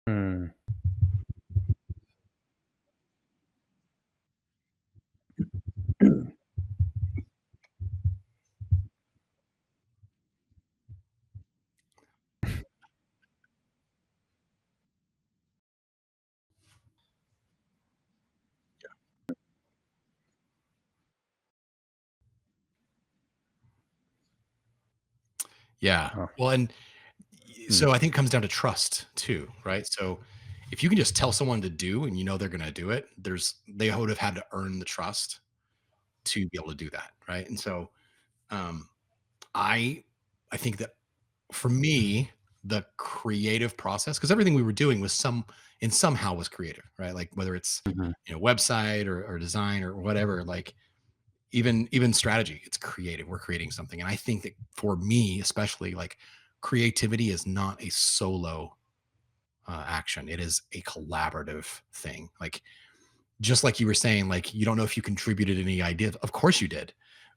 Hmm. Yeah. Oh. Well, and Hmm. so I think it comes down to trust too, right? So if you can just tell someone to do and you know they're going to do it, they would have had to earn the trust to be able to do that, right? And so um, I think that for me, the creative process, because everything we were doing was somehow was creative, right? Like whether it's Mhm. website or design or whatever, like even strategy, it's creative. We're creating something, and I think that for me, especially, like creativity is not a solo action. It is a collaborative thing. Like just like you were saying, like you don't know if you contributed any ideas. Of course you did.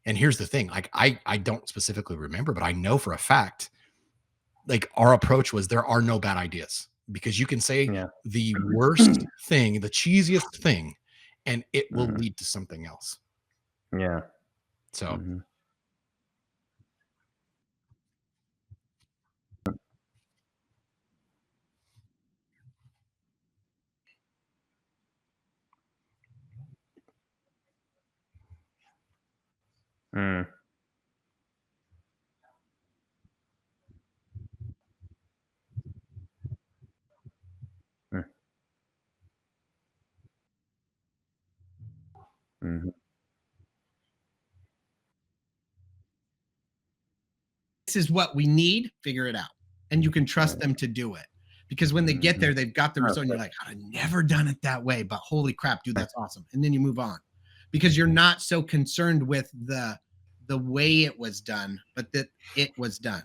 And here's the thing: like I don't specifically remember, but I know for a fact, like our approach was there are no bad ideas because you can say Yeah. the worst thing, the cheesiest thing, and it will Mhm. lead to something else. Yeah. So Mhm. Mm. Mm. Mhm. This is what we need, figure it out. And you can trust Right. them to do it. Because when they get Mhm. there, they've got the result, and you're like, I've never done it that way, but holy crap, dude, that's awesome. And then you move on because you're not so concerned with the way it was done, but that it was done.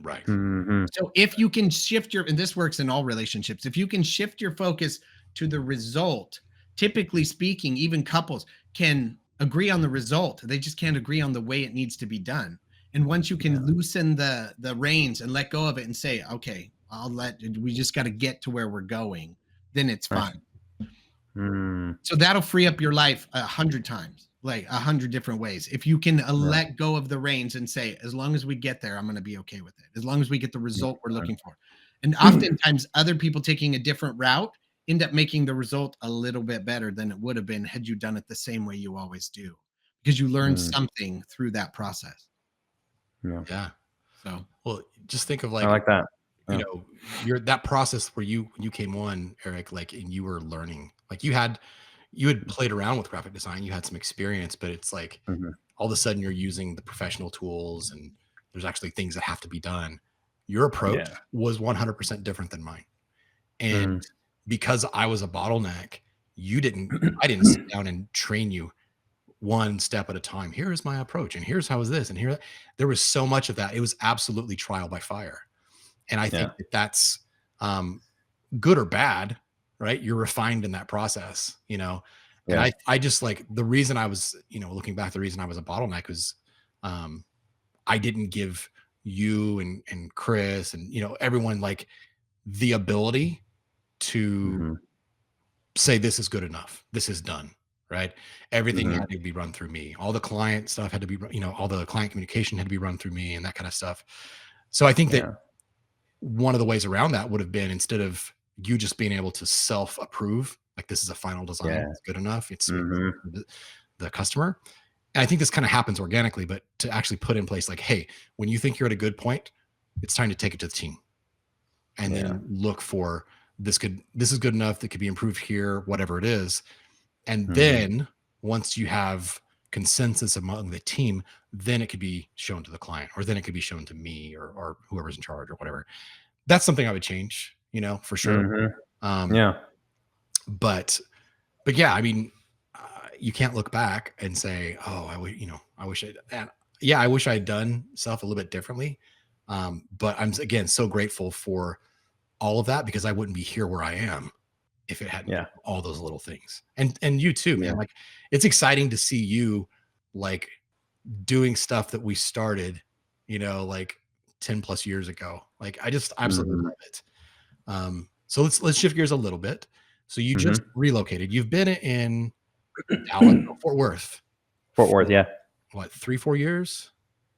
right. Mhm. So if you can shift your, and this works in all relationships, if you can shift your focus to the result, typically speaking, even couples can agree on the result. They just can't agree on the way it needs to be done. And once you Yeah. can loosen the reins and let go of it and say, okay, we just got to get to where we're going, then it's Right. fine. Mm. So that'll free up your life 100 times, like 100 different ways. If you can Yeah. let go of the reins and say, as long as we get there, I'm going to be okay with it. As long as we get the result we're looking for. And oftentimes, other people taking a different route end up making the result a little bit better than it would have been had you done it the same way you always do, because you learned Mm. something through that process. Yeah. Yeah. So Well, just think of I like, like that. Yeah. your that process where you came on, Eric, like, and you were learning, like you had played around with graphic design, you had some experience, but it's like Mhm. all of a sudden you're using the professional tools and there's actually things that have to be done. Your approach Yeah. was 100% different than mine. And Mm. because I was a bottleneck, I didn't sit down and train you one step at a time. Here's my approach, and here's how is this, and here there was so much of that. It was absolutely trial by fire. And I think Yeah. that that's um, good or bad, right? You're refined in that process, And Yeah. I just like the reason I was, looking back, the reason I was a bottleneck was um, I didn't give you and Chris and everyone like the ability to Mhm. say this is good enough. This is done, right? Everything Mhm. had to be run through me. All the client stuff had to be, all the client communication had to be run through me and that kind of stuff. So I think that Yeah. one of the ways around that would have been instead of you just being able to self approve, like this is a final design, Yeah. it's good enough, it's Mhm. the customer. And I think this kind of happens organically, but to actually put in place, like, hey, when you think you're at a good point, it's time to take it to the team and Yeah. then look for this is good enough that could be improved here, whatever it is. And Mhm. then once you have consensus among the team, then it could be shown to the client, or then it could be shown to me or whoever's in charge or whatever. That's something I would change, for sure. Mhm. Um, Yeah. but yeah, I mean, you can't look back and say, "Oh, I wish I." And yeah, I wish I had done stuff a little bit differently. But I'm again so grateful for all of that because I wouldn't be here where I am if it hadn't been Yeah. all those little things. And you too, man. Yeah. Like it's exciting to see you like doing stuff that we started, like 10 plus years ago. Like I just absolutely Mhm. love it. So let's shift gears a little bit. So you just Mhm. relocated. You've been in Dallas, Fort Worth Fort Worth. for Yeah. what, 3-4 years?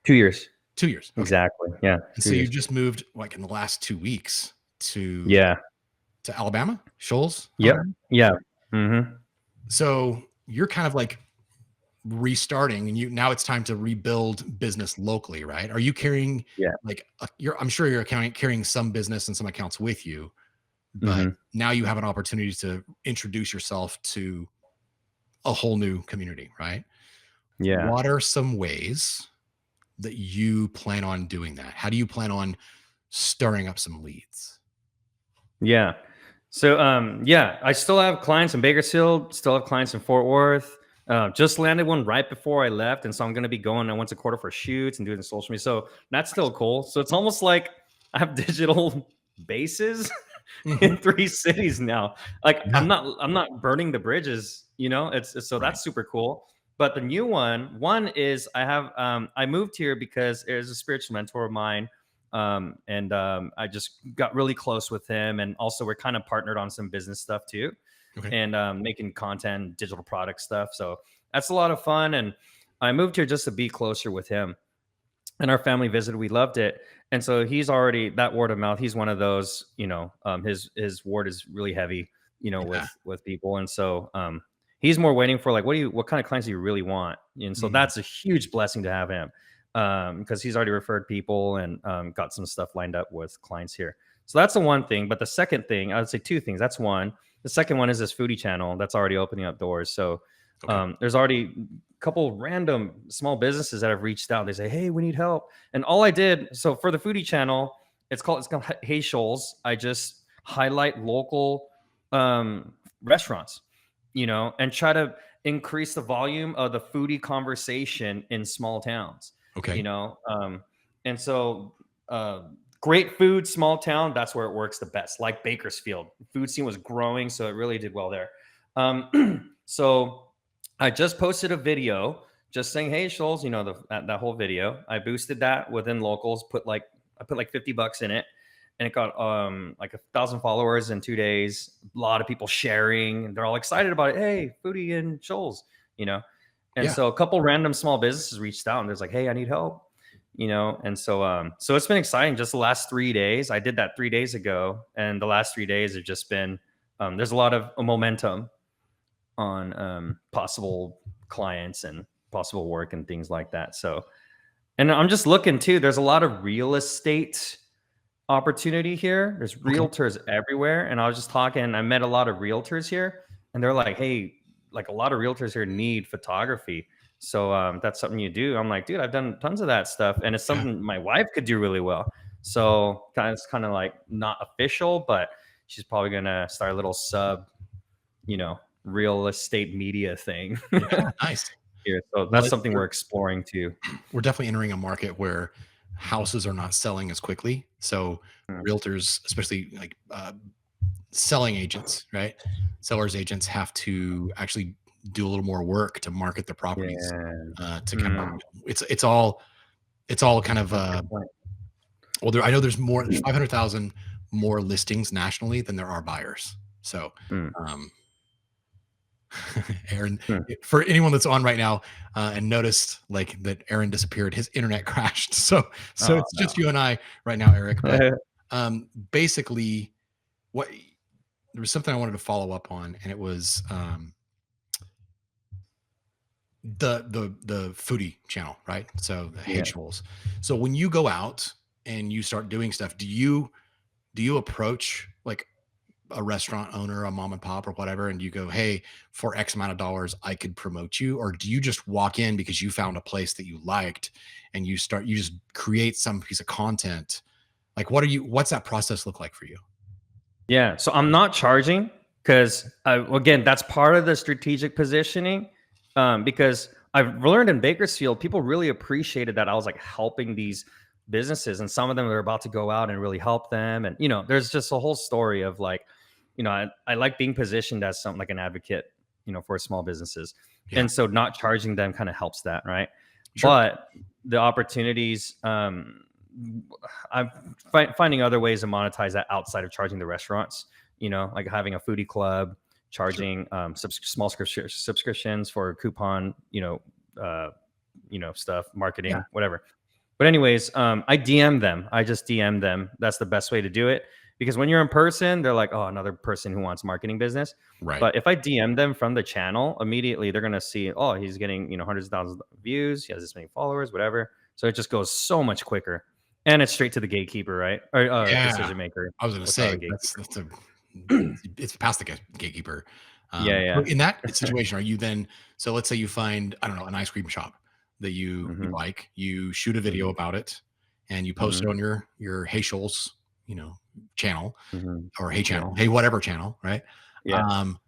2 years. 2 years. Okay. Exactly. Yeah. And Two so you years. just moved like in the last 2 weeks Yeah. to Alabama, Shoals, Yep. Alabama. Yeah. Mhm. So you're kind of like restarting and now it's time to rebuild business locally, right? Are you carrying Yeah. like I'm sure you're carrying some business and some accounts with you, but Hmm. now you have an opportunity to introduce yourself to a whole new community, right? Yeah. What are some ways that you plan on doing that? How do you plan on stirring up some leads? Yeah. So yeah, I still have clients in Bakersfield, still have clients in Fort Worth. Just landed one right before I left, and so I'm gonna be going once a quarter for shoots and doing the social media. So that's still cool. So it's almost like I have digital bases Mhm. in 3 cities now. Like Yeah. I'm not burning the bridges, you know. So Right. that's super cool. But the new one is I moved here because there's a spiritual mentor of mine, and I just got really close with him, and also we're kind of partnered on some business stuff too, Okay. and making content, digital product stuff. So that's a lot of fun, and I moved here just to be closer with him. And our family visited, we loved it, and so he's already that word of mouth. He's one of those, his word is really heavy, Yeah. with people, and so he's more waiting for like, what kind of clients do you really want? And so Mm. that's a huge blessing to have him, because he's already referred people and got some stuff lined up with clients here. So that's the one thing. But the second thing, I would say two things. That's one. The second one is this foodie channel that's already opening up doors. So Okay. there's already couple random small businesses that have reached out. They say, "Hey, we need help." And all I did, so for the foodie channel, it's called Hey Shoals. I just highlight local restaurants, and try to increase the volume of the foodie conversation in small towns, you Okay. know. Um, and so uh, great food, small town, that's where it works the best. Like Bakersfield, food scene was growing, so it really did well there. So I just posted a video just saying, "Hey, Shoals," that whole video. I boosted that within locals, I put like $50 in it, and it got like 1,000 followers in 2 days. A lot of people sharing, and they're all excited about it. Hey, foodie in Shoals, you know. And Yeah. so a couple random small businesses reached out and there's like, "Hey, I need help." And so it's been exciting just the last 3 days. I did that 3 days ago, and the last 3 days have just been there's a lot of momentum on possible clients and possible work and things like that. So, and I'm just looking too. There's a lot of real estate opportunity here. There's Okay. realtors everywhere, and I was just talking. I met a lot of realtors here, and they're like, "Hey, like a lot of realtors here need photography." So that's something you do. I'm like, dude, I've done tons of that stuff, and it's Yeah. something my wife could do really well. So it's kind of like not official, but she's probably gonna start a little real estate media thing Yeah. Nice. here. So Well, that's something we're exploring too. we're definitely entering a market where houses are not selling as quickly. So Mm. realtors, especially like selling agents, right? Sellers agents have to actually do a little more work to market their properties. Yeah. To kind of, Mm. it's all kind of That's a good point. well, I know there's 500,000 more listings nationally than there are buyers. So Mm. um, Aaron, Mm. for anyone that's on right now and noticed like that Aaron disappeared, his internet crashed. So Oh it's just no. you and I right now, Eric. But basically, what there was something I wanted to follow up on, and it was the foodie channel, right? So the Yeah. H holes. So when you go out and you start doing stuff, do you approach like a restaurant owner, a mom and pop or whatever, and you go, "Hey, for X amount of dollars, I could promote you," or do you just walk in because you found a place that you liked and you just create some piece of content? Like, what's that process look like for you? Yeah. So I'm not charging because again, that's part of the strategic positioning. Because I've learned in Bakersfield, people really appreciated that I was like helping these businesses, and some of them are about to go out and really help them. And there's just a whole story of like, I like being positioned as something like an advocate, for small businesses, Yeah, and so not charging them kind of helps that, right? sure. But the opportunities, I'm finding other ways to monetize that outside of charging the restaurants. Like having a foodie club, Sure. charging small subscriptions for coupon, stuff, Yeah. marketing, whatever. But anyways, I DM them. I just DM them. That's the best way to do it because when you're in person, they're like, "Oh, another person who wants marketing business." Right. But if I DM them from the channel, immediately they're gonna see, "Oh, he's getting hundreds of thousands of views. He has this many followers, whatever." So it just goes so much quicker, and it's straight to the gatekeeper, right? Or Yeah. decision maker. I was gonna What's our say that's gatekeeper? that's a it's past the gatekeeper. Yeah, So yeah. in that situation, are you then? So let's say you find, I don't know, an ice cream shop that you Mhm, like. You shoot a video mhm, about it, and you post it mhm, on your Hey Shoals, channel, mhm. or Hey Yeah, channel, Hey whatever channel, right? yeah. Um,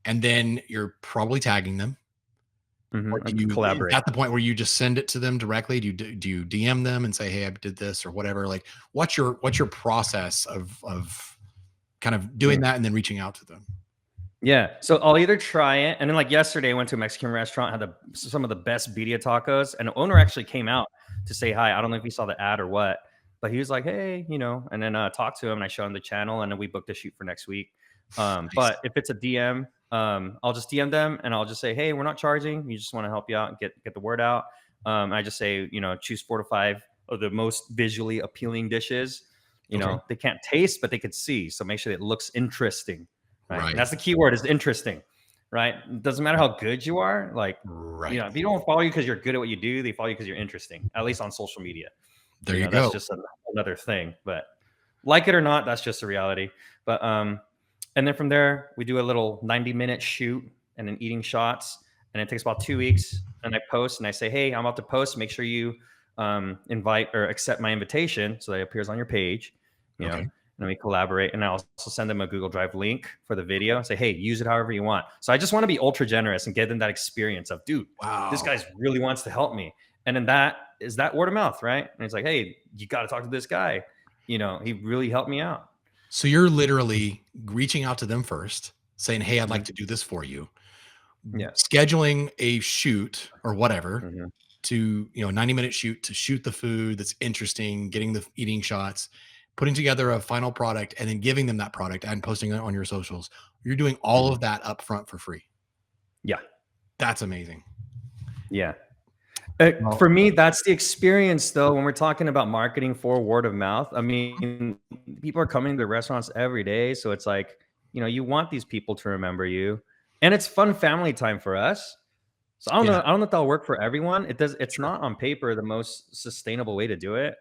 and then you're probably tagging them. Or do you is Collaborate. that the point where you just send it to them directly? Do you DM them and say, "Hey, I did this," or whatever? Like, what's your process of kind of doing Mm. that and then reaching out to them? Yeah. So I'll either try it, and then like yesterday, I went to a Mexican restaurant, had some of the best birria tacos, and the owner actually came out to say hi. I don't know if he saw the ad or what, but he was like, "Hey," and then talked to him, and I showed him the channel, and then we booked a shoot for next week. Nice. But if it's a DM, I'll just DM them, and I'll just say, "Hey, we're not charging. We just want to help you out and get the word out." I just say, choose 4 to 5 of the most visually appealing dishes. Okay. They can't taste, but they could see, so make sure it looks interesting. Right. And Right. that's the key word, is interesting. Right. It doesn't matter how good you are. Like, Right. if you don't follow you because you're good at what you do, they follow you because you're interesting, at least on social media. There you That's go. just another thing. But like it or not, that's just a reality. But and then from there, we do a little 90-minute shoot and then eating shots. And it takes about 2 weeks. And I post and I say, "Hey, I'm about to post. Make sure you invite or accept my invitation so that it appears on your page. Okay. And we collaborate. And I also send them a Google Drive link for the video and say, "Hey, use it however you want." So I just want to be ultra generous and give them that experience of, dude, this Wow. guy's really wants to help me. And then that is that word of mouth, right? And it's like, "Hey, you got to talk to this guy. He really helped me out." So you're literally reaching out to them first, saying, "Hey, I'd like Mhm. to do this for you." Yeah. Scheduling a shoot or whatever Mhm. to, 90-minute shoot to shoot the food that's interesting, getting the eating shots, putting together a final product, and then giving them that product and posting it on your socials. You're doing all Mhm. of that up front for free. Yeah. That's amazing. Yeah. Well, For me, that's the experience, though, when we're talking about marketing for word of mouth. I mean, people are coming to restaurants every day. So it's like, you want these people to remember you. And it's fun family time for us. So I don't yeah, know. I don't know if that'll work for everyone. It's sure. not on paper the most sustainable way to do it,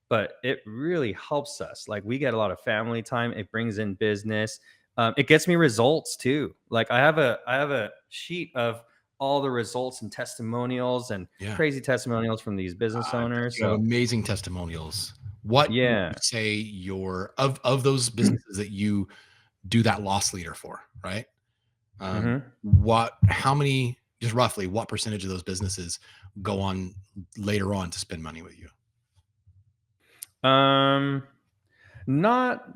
but it really helps us. Like, we get a lot of family time. It brings in business. It gets me results too. Like, I have a sheet of all the results and testimonials and Yeah. crazy testimonials from these business I bet owners. you have So amazing testimonials. What would you yeah. say your of those businesses that you do that loss leader for, right? Mhm. How many, just roughly, what percentage of those businesses go on later on to spend money with you? Um, not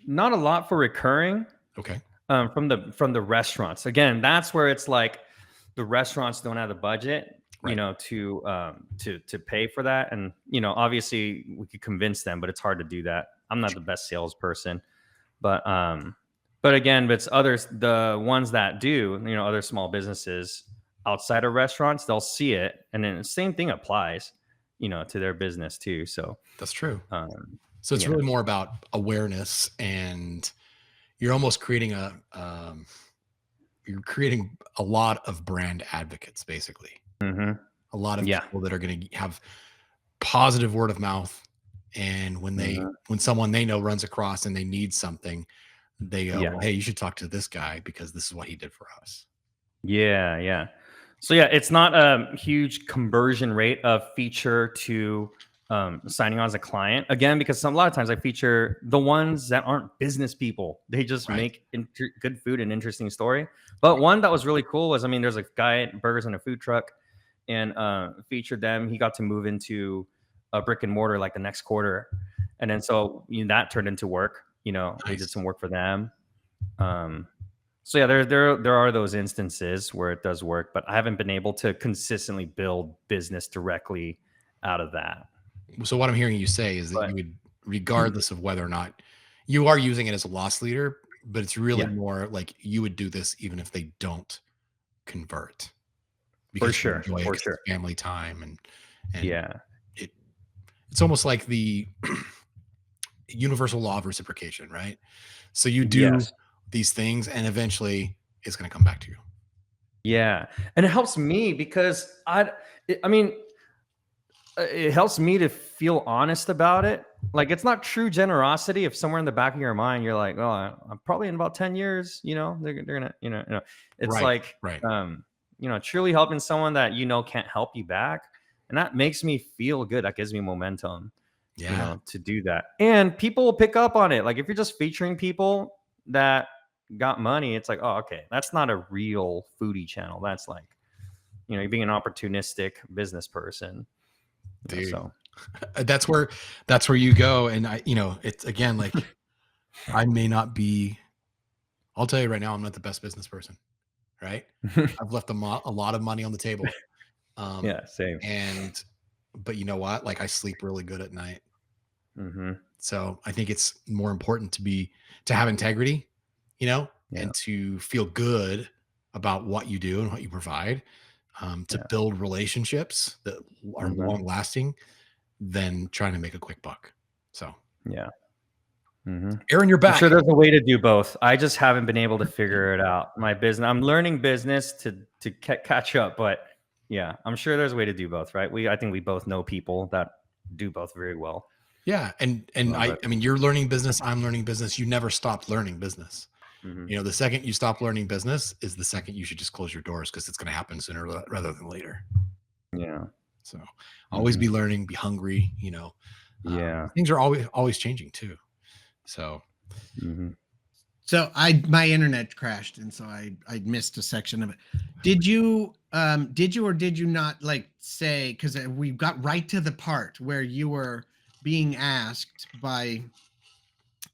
not a lot for recurring. Okay. From the restaurants. Again, that's where it's like the restaurants don't have the budget, Right. to pay for that. And obviously we could convince them, but it's hard to do that. I'm not the best salesperson, but but it's others, the ones that do, other small businesses outside of restaurants, they'll see it, and then the same thing applies, to their business too. So That's true. um, So it's yeah. really more about awareness, and you're almost creating you're creating a lot of brand advocates, basically. Hmm. A lot of Yeah. people that are going to have positive word of mouth. And Hmm. when someone they know runs across and they need something, they go, Yeah. "Well, hey, you should talk to this guy because this is what he did for us." Yeah, yeah. So yeah, it's not a huge conversion rate of feature to signing on as a client. Again, because a lot of times I feature the ones that aren't business people. They just Right. make good food and interesting story. But one that was really cool was, I mean, there's a guy at Burgers and a Food Truck, and featured them. He got to move into a brick and mortar like the next quarter, and then so that turned into work. We did Nice. some work for them. Um, so yeah, there are those instances where it does work, but I haven't been able to consistently build business directly out of that. So what I'm hearing you say is that But you would, regardless of whether or not you are using it as a loss leader, but it's really yeah, more like you would do this even if they don't convert for because you sure, enjoy it for because sure. it's family time, and Yeah. it it's almost like the universal law of reciprocation, right? So you do Yes. these things and eventually it's going to come back to you. Yeah, and it helps me because I mean, it helps me to feel honest about it. Like, it's not true generosity if somewhere in the back of your mind you're like, oh, I'm probably in about 10 years, they're gonna, it's Right. like, Right. truly helping someone that can't help you back. And that makes me feel good. That gives me momentum, Yeah. to do that. And people will pick up on it. Like, if you're just featuring people that got money, it's like, oh, okay, that's not a real foodie channel. That's like, you're being an opportunistic business person. Dude. So That's where you go. And it's again, like, I may not be, I'll tell you right now, I'm not the best business person, right? I've left a lot of money on the table. yeah, same. But you know what? Like, I sleep really good at night. Mm-hmm. So I think it's more important to have integrity, Yeah. and to feel good about what you do and what you provide, to Yeah. build relationships that are Mhm. long lasting than trying to make a quick buck. So Yeah. Mm-hmm. Aaron, you're I'm back. sure there's a way to do both. I just haven't been able to figure it out. My business, I'm learning business to catch up, but yeah, I'm sure there's a way to do both, right? I think we both know people that do both very well. Yeah. And I mean, you're learning business. I'm learning business. You never stopped learning business. Mm-hmm. The second you stop learning business is the second you should just close your doors, because it's going to happen sooner rather than later. Yeah. So always be learning, be hungry, Yeah. things are always changing too. So, So my internet crashed, and so I missed a section of it. Did you or did you not like say, because we got right to the part where you were being asked by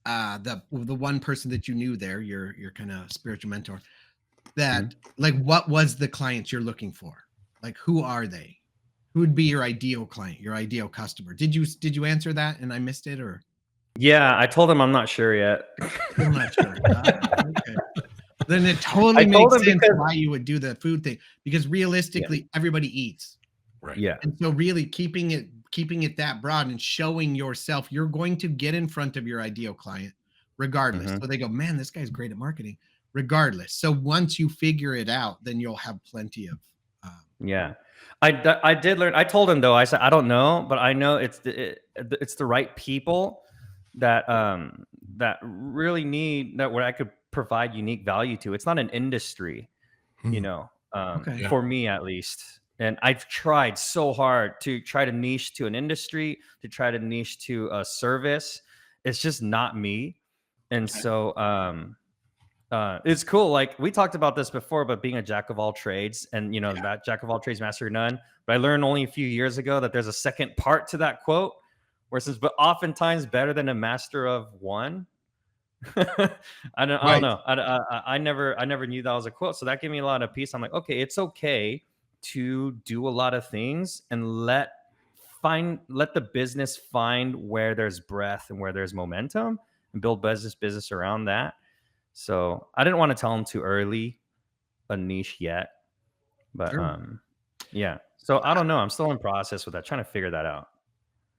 the one person that you knew there, your kind of spiritual mentor, that like, what was the clients you're looking for? Like, who are they? Who would be your ideal client, your ideal customer? Did you answer that and I missed it, or? Yeah, I told him I'm not sure yet. I'm not sure. Okay. Then it totally I told makes him sense because why you would do the food thing, because realistically, everybody eats. right. Yeah. And so really keeping it that broad and showing yourself, you're going to get in front of your ideal client regardless. So they go, man, this guy's great at marketing regardless. So once you figure it out, then you'll have plenty of. Yeah. I did learn. I told him though, I said, I don't know, but I know it's the right people that that really need that, where I could provide unique value to. It's not an industry, Okay. for me at least. And I've tried so hard to try to niche to an industry, to try to niche to a service. It's just not me. And so it's cool. Like, we talked about this before, but being a jack of all trades, and that jack of all trades, master of none. But I learned only a few years ago that there's a second part to that quote, where it says, but oftentimes better than a master of one. I don't know. I never knew that was a quote. So that gave me a lot of peace. I'm like, okay, it's okay to do a lot of things and let the business find where there's breath and where there's momentum, and build business around that. So I didn't want to tell him too early a niche yet, but yeah. So I don't know. I'm still in process with that, trying to figure that out.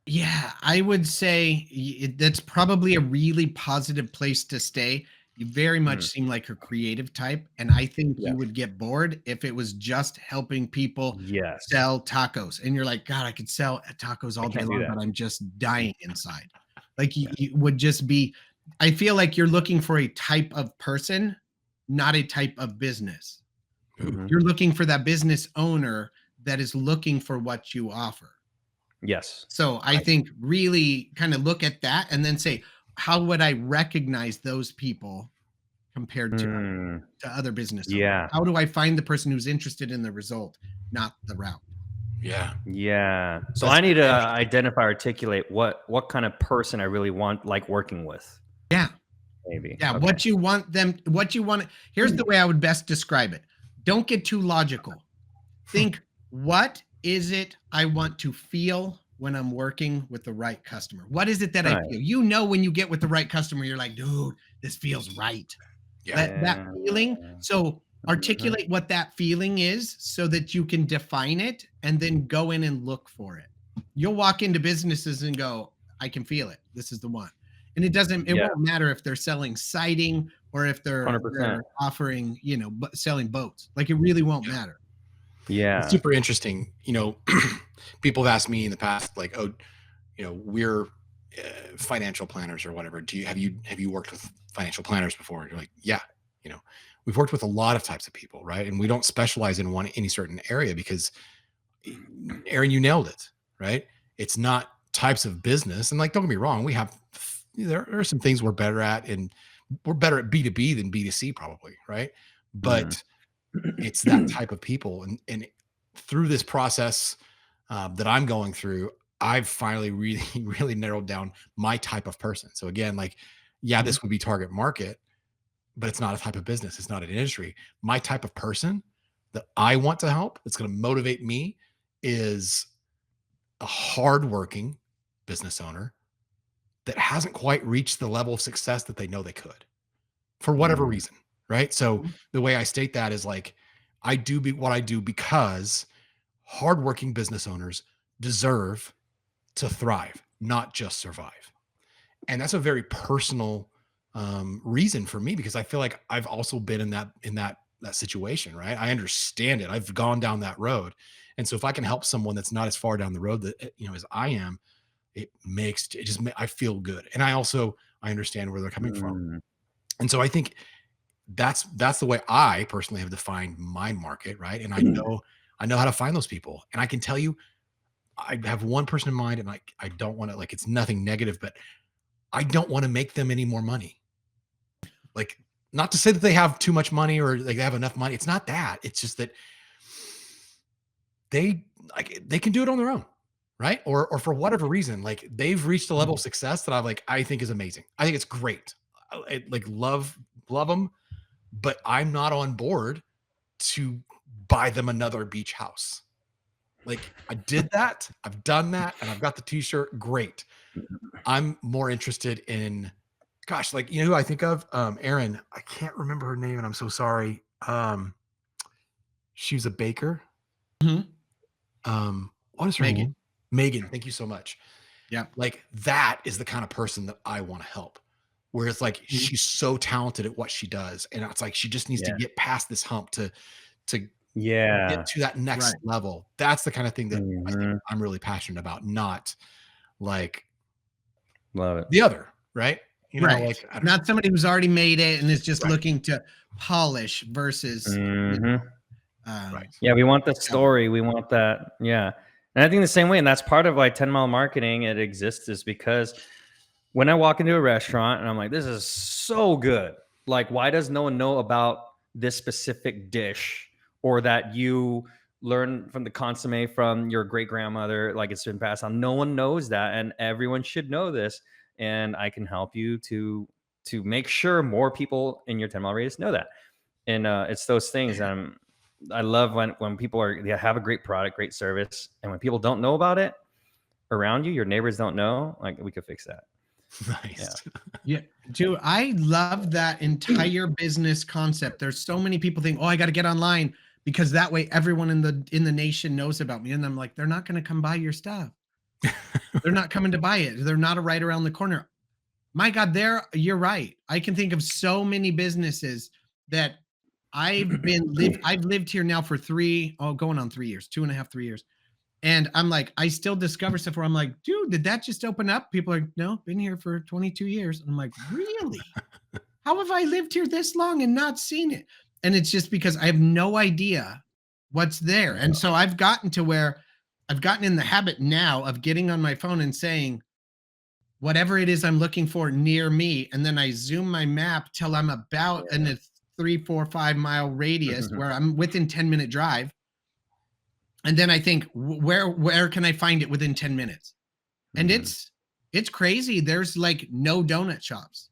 Yeah, I would say that's probably a really positive place to stay. You very much seem like a creative type, and I think you would get bored if it was just helping people sell tacos. And you're like, God, I could sell tacos all day long, but I'm just dying inside. Like, you would just be. I feel like you're looking for a type of person, not a type of business. You're looking for that business owner that is looking for what you offer. Yes. So I think really kind of look at that and then say, how would I recognize those people compared to other business owners? Yeah. How do I find the person who's interested in the result, not the route? Yeah. Yeah. So I need to identify, articulate what kind of person I really want, like, working with. Yeah. Maybe. Yeah. Okay. What you want. Here's the way I would best describe it. Don't get too logical. Think, what is it I want to feel when I'm working with the right customer? What is it that I feel? When you get with the right customer, you're like, dude, this feels right. Yeah. That feeling. So articulate what that feeling is so that you can define it, and then go in and look for it. You'll walk into businesses and go, I can feel it. This is the one. And it won't matter if they're selling siding or if they're offering, selling boats. Like, it really won't matter. Yeah. It's super interesting. People have asked me in the past, like, oh, we're financial planners or whatever. Have you worked with financial planners before? You're like, yeah, we've worked with a lot of types of people, right? And we don't specialize in any certain area because, Aaron, you nailed it, right? It's not types of business. And like, don't get me wrong, there are some things we're better at, and we're better at B2B than B2C probably, right? But it's that type of people. And through this process that I'm going through, I've finally really, really narrowed down my type of person. So again, like, yeah, this would be target market, but it's not a type of business. It's not an industry. My type of person that I want to help, that's going to motivate me, is a hardworking business owner that hasn't quite reached the level of success that they know they could for whatever reason. Right. So the way I state that is like, I do what I do because hardworking business owners deserve to thrive, not just survive. And that's a very personal reason for me, because I feel like I've also been in that situation, right? I understand it. I've gone down that road. And so if I can help someone that's not as far down the road that, as I am, I feel good. And I understand where they're coming from. And so I think that's the way I personally have defined my market, right? And I know how to find those people. And I can tell you, I have one person in mind, and I don't want to, like, it's nothing negative, but I don't want to make them any more money. Like, not to say that they have too much money or like they have enough money. It's not that. It's just that they can do it on their own, right? Or for whatever reason, like, they've reached a level of success that I think is amazing. I think it's great. I like love them, but I'm not on board to buy them another beach house. Like, I did that, I've done that, and I've got the t-shirt. Great. I'm more interested in, gosh, like, who I think of? Aaron, I can't remember her name, and I'm so sorry. She was a baker. What is her name? Megan. Thank you so much. Yeah. Like, that is the kind of person that I want to help. Where it's like, she's so talented at what she does, and it's like she just needs to get past this hump to get to that next level. That's the kind of thing that I think I'm really passionate about, not like love it. the other, right? Like, not somebody who's already made it and is just looking to polish versus yeah, we want the story, we want that. Yeah. And I think the same way, and that's part of why 10 Mile Marketing, it exists, is because when I walk into a restaurant and I'm like, this is so good, like, why does no one know about this specific dish, or that you learn from the consomme from your great grandmother, like it's been passed on? No one knows that, and everyone should know this. And I can help you to make sure more people in your 10 mile radius know that. And it's those things. I love when people they have a great product, great service, and when people don't know about it around you, your neighbors don't know, like, we could fix that. Nice. Yeah. Dude, I love that entire business concept. There's so many people think, oh, I got to get online because that way everyone in the nation knows about me. And I'm like, they're not going to come buy your stuff. They're not coming to buy it. They're not right around the corner. My God, you're right. I can think of so many businesses that I've lived here now for going on 3 years, 2.5, 3 years. And I'm like, I still discover stuff where I'm like, dude, did that just open up? People are, no, been here for 22 years. And I'm like, really? How have I lived here this long and not seen it? And it's just because I have no idea what's there. And so I've gotten to where I've gotten in the habit now of getting on my phone and saying, whatever it is I'm looking for near me. And then I zoom my map till I'm about in a 3, 4, 5 mile radius where I'm within 10-minute drive. And then I think, where can I find it within 10 minutes? And it's crazy. There's like no donut shops.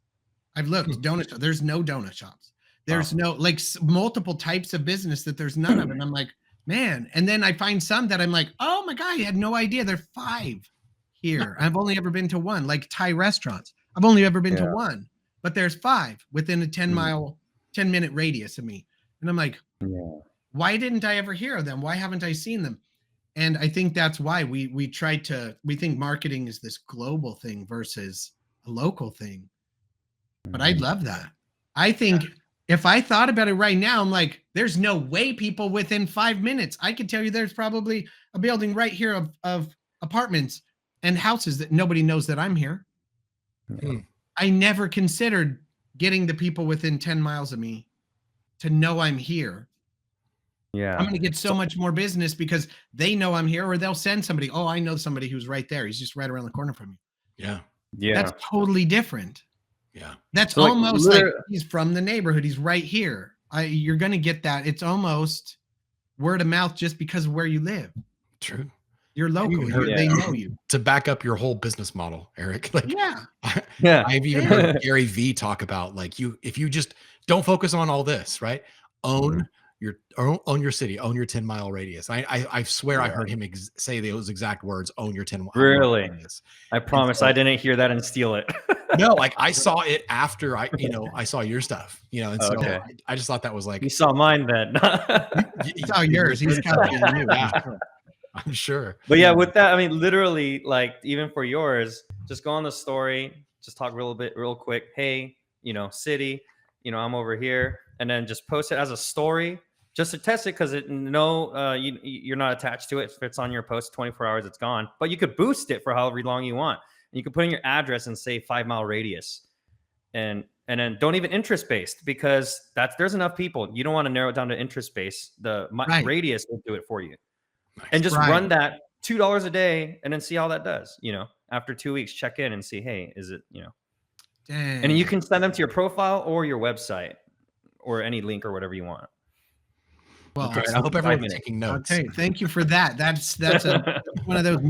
I've looked, donut shop. There's no donut shops. There's no, like, multiple types of business that there's none of. And I'm like, man. And then I find some that I'm like, oh my God, I had no idea. There are 5 here. I've only ever been to 1, like Thai restaurants. I've only ever been to 1, but there's 5 within a 10-minute radius of me. And I'm like, why didn't I ever hear of them? Why haven't I seen them? And I think that's why we think marketing is this global thing versus a local thing. But I love that. I think if I thought about it right now, I'm like, there's no way people within 5 minutes. I could tell you there's probably a building right here of apartments and houses that nobody knows that I'm here. Hmm. I never considered getting the people within 10 miles of me to know I'm here. Yeah. I'm going to get so much more business because they know I'm here, or they'll send somebody. Oh, I know somebody who's right there. He's just right around the corner from you. Yeah. Yeah. That's totally different. Yeah. That's So, like, almost like he's from the neighborhood. He's right here. You're going to get that. It's almost word of mouth just because of where you live. True. You're local. heard- They know you. To back up your whole business model, Eric. Like, Yeah. Yeah. I've even heard Gary V talk about, like, if you just don't focus on all this, right? Own your city, own your 10-mile radius. I swear I heard him say those exact words, own your 10-mile Really? radius. I promise I didn't hear that and steal it. No, like, I saw it after I saw your stuff, and so Okay. I just thought that was like, You saw mine then. It's all yours. He's copying you. Yeah, I'm sure. But yeah, with that, I mean, literally, like, even for yours, just go on the story, just talk real quick. Hey, city, I'm over here, and then just post it as a story just to test it, because you're not attached to it. If it's on your post 24 hours, it's gone. But you could boost it for however long you want. And you could put in your address and say 5-mile radius, and then don't even interest based, because there's enough people. You don't want to narrow it down to interest based. Right. Radius will do it for you. Nice. And just Right. run that $2 a day, and then see how that does. After 2 weeks, check in and see, hey, is it, Dang. and you can send them to your profile or your website or any link or whatever you want. Well, Okay, I hope everyone's taking notes. Okay, thank you for that. That's one of those.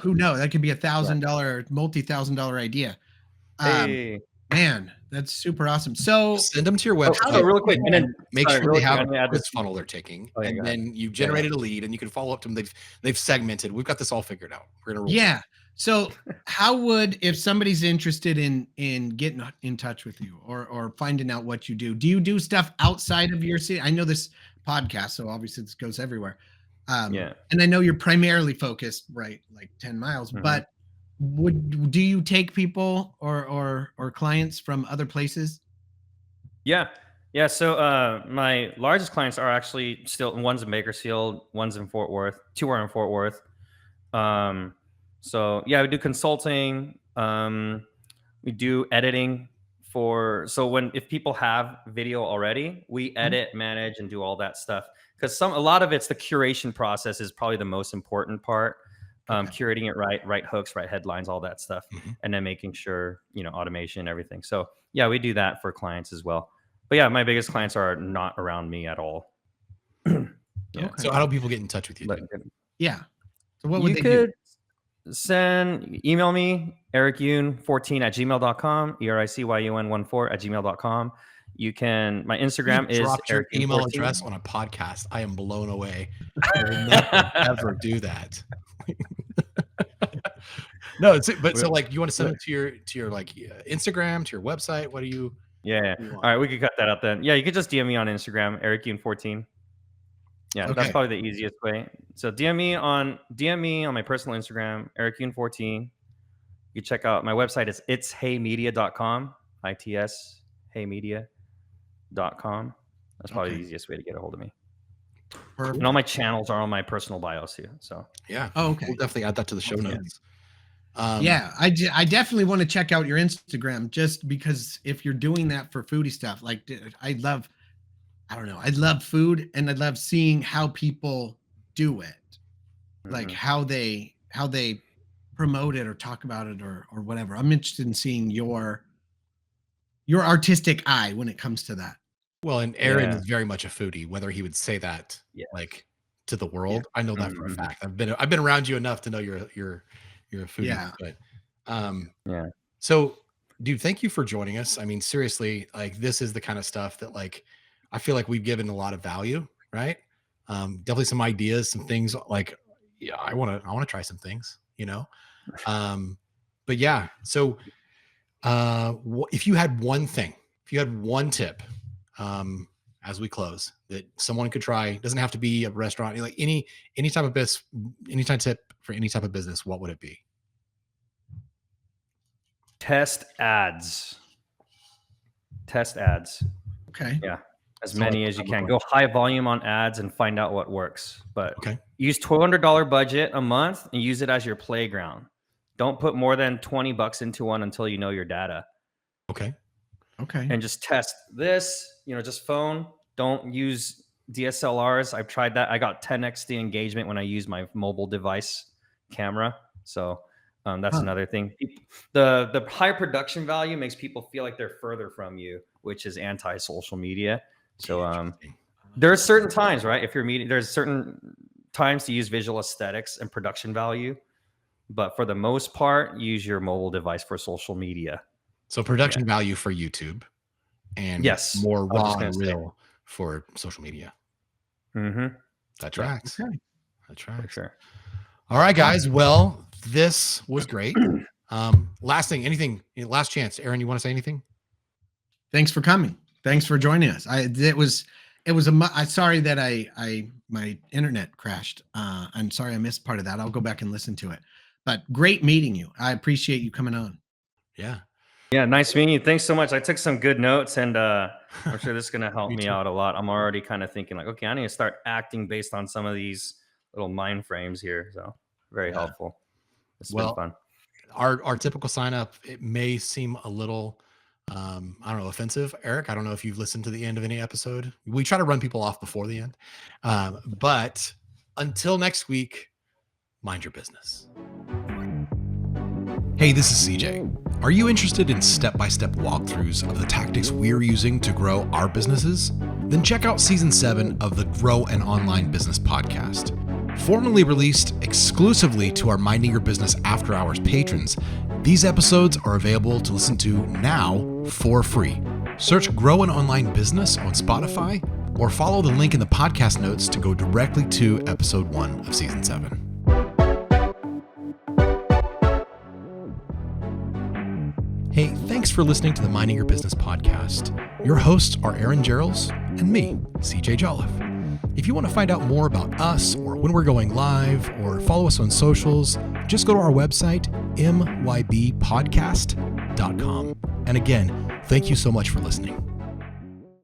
Who knows? That could be $1,000, multi-$1,000 idea. Hey, Man, that's super awesome. So Send them to your so website. real quick, and then Make sorry, sure real they quick, have I'm gonna a add quiz this. funnel they're taking, Oh, yeah, and go ahead. then you've generated a lead, and you can follow up to them. They've segmented. We've got this all figured out. We're gonna roll. yeah. So how would, if somebody's interested in getting in touch with you or finding out what you do you stuff outside of your city? I know this podcast, so obviously this goes everywhere. Yeah. And I know you're primarily focused, right, like 10 miles, Mhm. but do you take people or clients from other places? Yeah. So my largest clients are actually still, one's in Bakersfield, one's in Fort Worth, two are in Fort Worth. So yeah, we do consulting. We do editing if people have video already, we edit, manage, and do all that stuff. Because a lot of it's the curation process is probably the most important part. Curating it right hooks, right headlines, all that stuff, and then making sure automation, everything. So yeah, we do that for clients as well. But yeah, my biggest clients are not around me at all. Yeah. Okay. So how do people get in touch with you? But Yeah. So what would you they could email me, ericyun14@gmail.com, ericyun14@gmail.com. You can, my Instagram is Drop your email ericyun14. address on a podcast. I am blown away. I will never ever do that. No, but so, like, you want to send it to your like Instagram, to your website? What do you? Yeah. you All want? right, we could cut that out then. Yeah, you could just DM me on Instagram, ericyun14. Yeah, Okay. that's probably the easiest way. So DM me on my personal Instagram, ericyun14. You can check out my website is itsheymedia.com, ITS heymedia.com. That's probably Okay. the easiest way to get a hold of me. Perfect. And all my channels are on my personal bios too. So Yeah. Oh, okay. We'll definitely add that to the show Okay. notes. Yeah, I definitely want to check out your Instagram, just because if you're doing that for foodie stuff, like, dude, I love food, and I love seeing how people do it, like how they promote it or talk about it or whatever. I'm interested in seeing your artistic eye when it comes to that. Well, and Aaron Yeah. is very much a foodie, whether he would say that Yeah. like to the world. I know that for a Mhm. fact. I've been around you enough to know you're a foodie. Yeah. But Yeah. so, dude, thank you for joining us. I mean, seriously, like, this is the kind of stuff that, like, I feel like we've given a lot of value, right? Definitely some ideas, some things, like, yeah, I want to try some things, but yeah. So if you had one thing, if you had one tip, as we close, that someone could try, doesn't have to be a restaurant, like any type of any type of tip for any type of business, what would it be? Test ads. Okay. Yeah. as So, like, many as you can. Go high volume on ads and find out what works. But okay. use $200 budget a month and use it as your playground. Don't put more than $20 into one until you know your data. Okay. Okay. And just test this, just phone. Don't use DSLRs. I've tried that. I got 10x the engagement when I use my mobile device camera. So that's another thing. The high production value makes people feel like they're further from you, which is anti-social media. So there are certain times, right? If you're meeting, there's certain times to use visual aesthetics and production value. But for the most part, use your mobile device for social media. So production value for YouTube and Yes, more I was raw just gonna and say. real for social media. Mm-hmm. That tracks. Okay. That tracks. For sure. All right, guys. Well, this was great. Last thing, anything, last chance. Aaron, you want to say anything? Thanks for coming. Thanks for joining us. I'm sorry that my internet crashed. I'm sorry I missed part of that. I'll go back and listen to it. But great meeting you. I appreciate you coming on. Yeah. Yeah, nice meeting you. Thanks so much. I took some good notes, and I'm sure this is going to help me out a lot. I'm already kind of thinking like, okay, I need to start acting based on some of these little mind frames here. So very helpful. It's been fun. Our typical sign up, it may seem a little, I don't know, offensive. Eric, I don't know if you've listened to the end of any episode. We try to run people off before the end. But until next week, mind your business. Hey, this is CJ. Are you interested in step-by-step walkthroughs of the tactics we're using to grow our businesses? Then check out season 7 of the Grow an Online Business podcast. Formerly released exclusively to our Minding Your Business After Hours patrons, these episodes are available to listen to now for free. Search Grow an Online Business on Spotify or follow the link in the podcast notes to go directly to episode 1 of season 7. Hey, thanks for listening to the Minding Your Business podcast. Your hosts are Aaron Gerals and me, CJ Jolliffe. If you want to find out more about us or when we're going live or follow us on socials, just go to our website, mybpodcast.com. And again, thank you so much for listening.